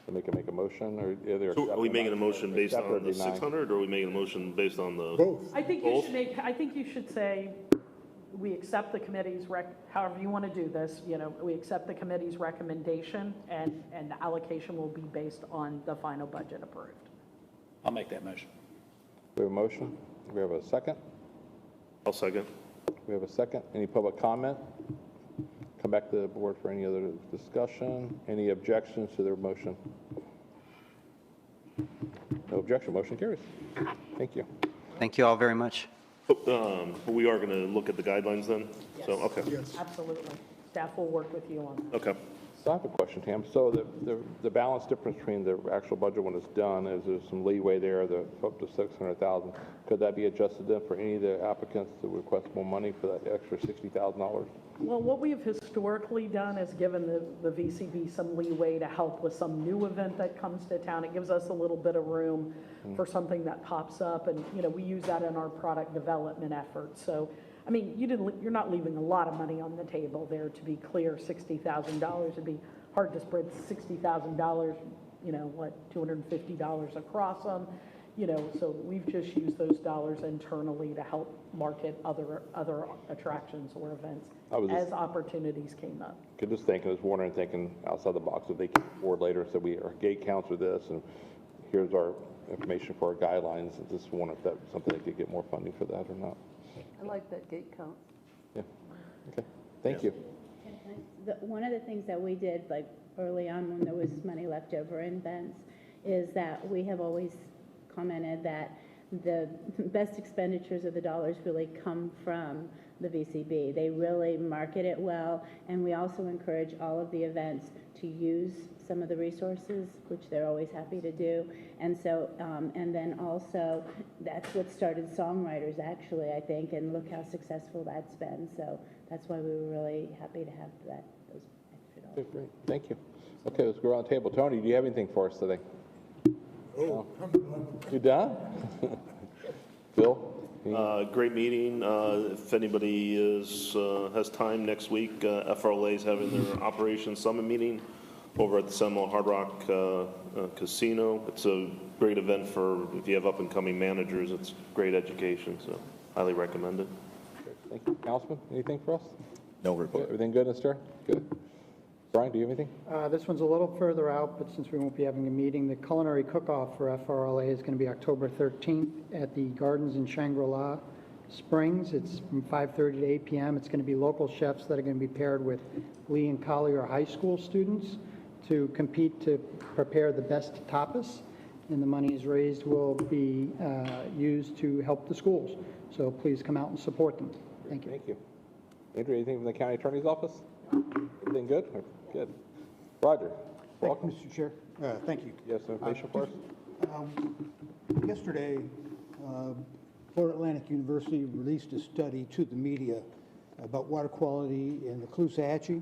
they can make a motion, or either. So are we making a motion based accept or on the deny? 600, or are we making a motion based on the? Both. I think you should say, we accept the committee's however you want to do this, you know, we accept the committee's recommendation, and the allocation will be based on the final budget approved. I'll make that motion. We have a motion. We have a second. I'll second. We have a second. Any public comment? Come back to the board for any other discussion. Any objections to their motion? No objection. Motion carries. Thank you. Thank you all very much. We are going to look at the guidelines then? Yes. So, okay. Yes. Absolutely. Staff will work with you on that. Okay. So I have a question, Tam. So the balance difference between the actual budget when it's done, is there some leeway there, up to 600,000? Could that be adjusted then for any of the applicants that request more money for that extra $60,000? Well, what we have historically done is given the VCB some leeway to help with some new event that comes to town. It gives us a little bit of room for something that pops up, and you know, we use that in our product development efforts. So, I mean, you're not leaving a lot of money on the table there. To be clear, $60,000 would be hard to spread $60,000. You know what, $250 across them. You know, so we've just used those dollars internally to help market other attractions or events as opportunities came up. Just thinking outside the box, if they came forward later and said, our gate counts are this, and here's our information for our guidelines, and just wonder if that's something they could get more funding for that or not. I like that gate count. Yeah. Okay, thank you. One of the things that we did, like early on when there was money left over in events, is that we have always commented that the best expenditures of the dollars really come from the VCB. They really market it well, and we also encourage all of the events to use some of the resources, which they're always happy to do. And so, and then also, that's what started Songwriters, actually, I think, and look how successful that's been. So that's why we were really happy to have those extra dollars. Okay, great, thank you. Okay, let's go around the table. Tony, do you have anything for us today? Oh, you done? Bill? Great meeting. If anybody has time next week, FRLA is having their Operation Summit meeting over at the Seminole Hard Rock Casino. It's a great event for if you have up-and-coming managers. It's great education, so highly recommend it. Thank you. Councilman, anything for us? No report. Everything good, Mr.? Good. Brian, do you have anything? This one's a little further out, but since we won't be having a meeting, the culinary cook-off for FRLA is going to be October 13th at the Gardens in Shangri-La Springs. It's from 5:30 to 8 p.m. It's going to be local chefs that are going to be paired with Lee and Collier high school students to compete to prepare the best tapas, and the monies raised will be used to help the schools. So please come out and support them. Thank you. Thank you. Andrew, anything from the county attorney's office? Everything good? Good. Roger, welcome. Thank you, Mr. Chair. Thank you. You have some information for us? Yesterday, Florida Atlantic University released a study to the media about water quality in the Caloosahatchee.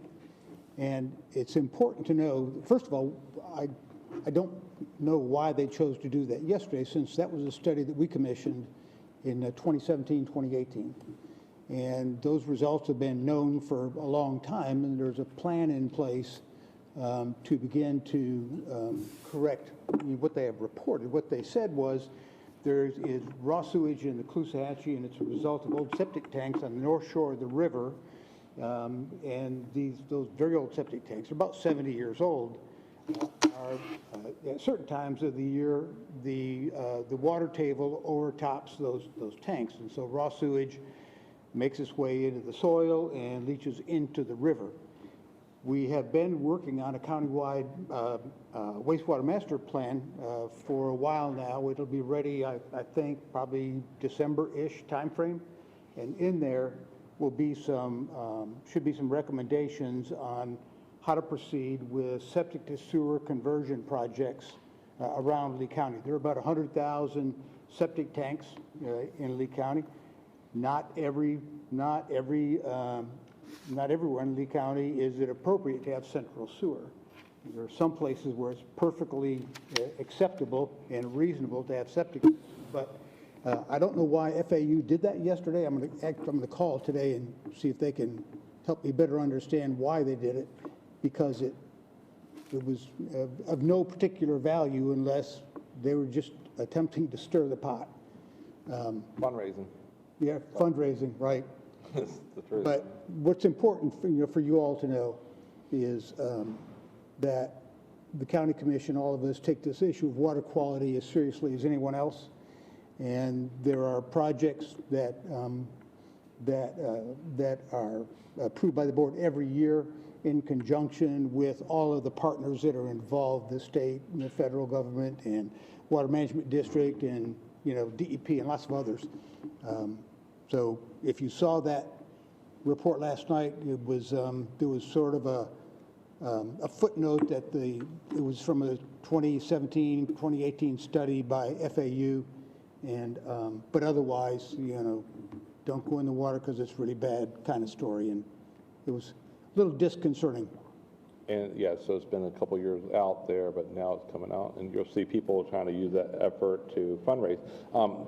And it's important to know, first of all, I don't know why they chose to do that yesterday, since that was a study that we commissioned in 2017, 2018. And those results have been known for a long time, and there's a plan in place to begin to correct what they have reported. What they said was there is raw sewage in the Caloosahatchee, and it's a result of old septic tanks on the north shore of the river. And those very old septic tanks are about 70 years old. At certain times of the year, the water table overtops those tanks, and so raw sewage makes its way into the soil and leaches into the river. We have been working on a countywide wastewater master plan for a while now. It'll be ready, I think, probably December-ish timeframe, and in there will be should be some recommendations on how to proceed with septic to sewer conversion projects around Lee County. There are about 100,000 septic tanks in Lee County. Not everywhere in Lee County is it appropriate to have central sewer. There are some places where it's perfectly acceptable and reasonable to have septic, but I don't know why FAU did that yesterday. I'm going to call today and see if they can help me better understand why they did it, because it was of no particular value unless they were just attempting to stir the pot. Fundraising. Yeah, fundraising, right. But what's important for you all to know is that the county commission, all of us, take this issue of water quality as seriously as anyone else. And there are projects that are approved by the board every year in conjunction with all of the partners that are involved, the state and the federal government and Water Management District and DEP and lots of others. So if you saw that report last night, it was there was sort of a footnote that it was from a 2017, 2018 study by FAU, and but otherwise, don't go in the water because it's really bad kind of story, and it was a little disconcerting. And yeah, so it's been a couple years out there, but now it's coming out, and you'll see people trying to use that effort to fundraise.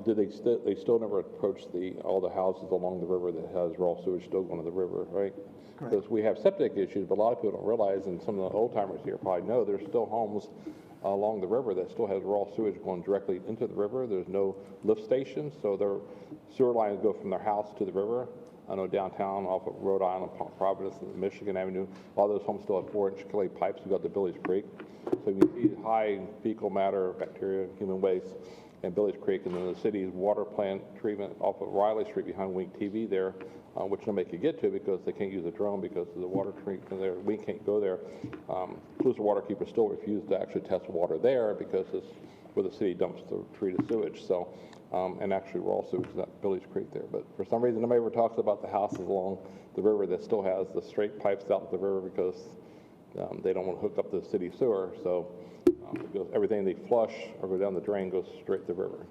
Do they still never approach all the houses along the river that has raw sewage still going to the river, right? Because we have septic issues, but a lot of people don't realize, and some of the old timers here probably know, there's still homes along the river that still has raw sewage going directly into the river. There's no lift stations, so their sewer lines go from their house to the river. I know downtown off of Rhode Island, Providence, and Michigan Avenue, a lot of those homes still have 4-inch clay pipes. We've got the Billy's Creek. So you see high fecal matter, bacteria, human waste and Billy's Creek, and then the city's water plant treatment off of Riley Street behind Wink TV there, which nobody could get to because they can't use a drone because of the water treatment there. We can't go there. Calusa Waterkeeper still refused to actually test water there because it's where the city dumps the treated sewage. So, and actually raw sewage is at Billy's Creek there. But for some reason, nobody ever talks about the houses along the river that still has the straight pipes out the river because they don't want to hook up the city sewer. So everything they flush or go down the drain goes straight to the river.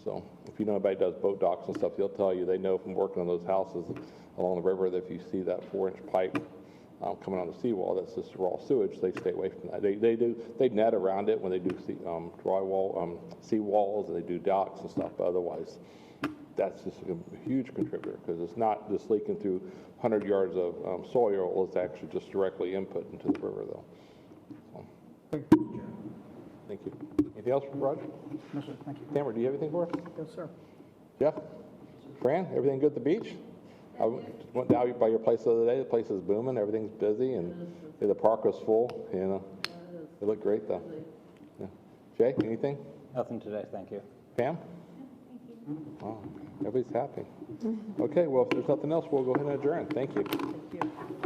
So if you know anybody does boat docks and stuff, they'll tell you they know from working on those houses along the river that if you see that 4-inch pipe coming on the seawall, that's just raw sewage. They stay away from that. They net around it when they do drywall, seawalls, and they do docks and stuff. But otherwise, that's just a huge contributor because it's not just leaking through 100 yards of soil. It's actually just directly input into the river, though. So. Thank you. Anything else from Roger? No, sir. Thank you. Tamara, do you have anything for us? Yes, sir. Jeff? Fran, everything good at the beach? I went down by your place the other day. The place is booming. Everything's busy, and the park was full. You know, it looked great though. Yeah. Jay, anything? Nothing today, thank you. Pam? Oh, everybody's happy. Okay, well, if there's nothing else, we'll go ahead and adjourn. Thank you. Thank you.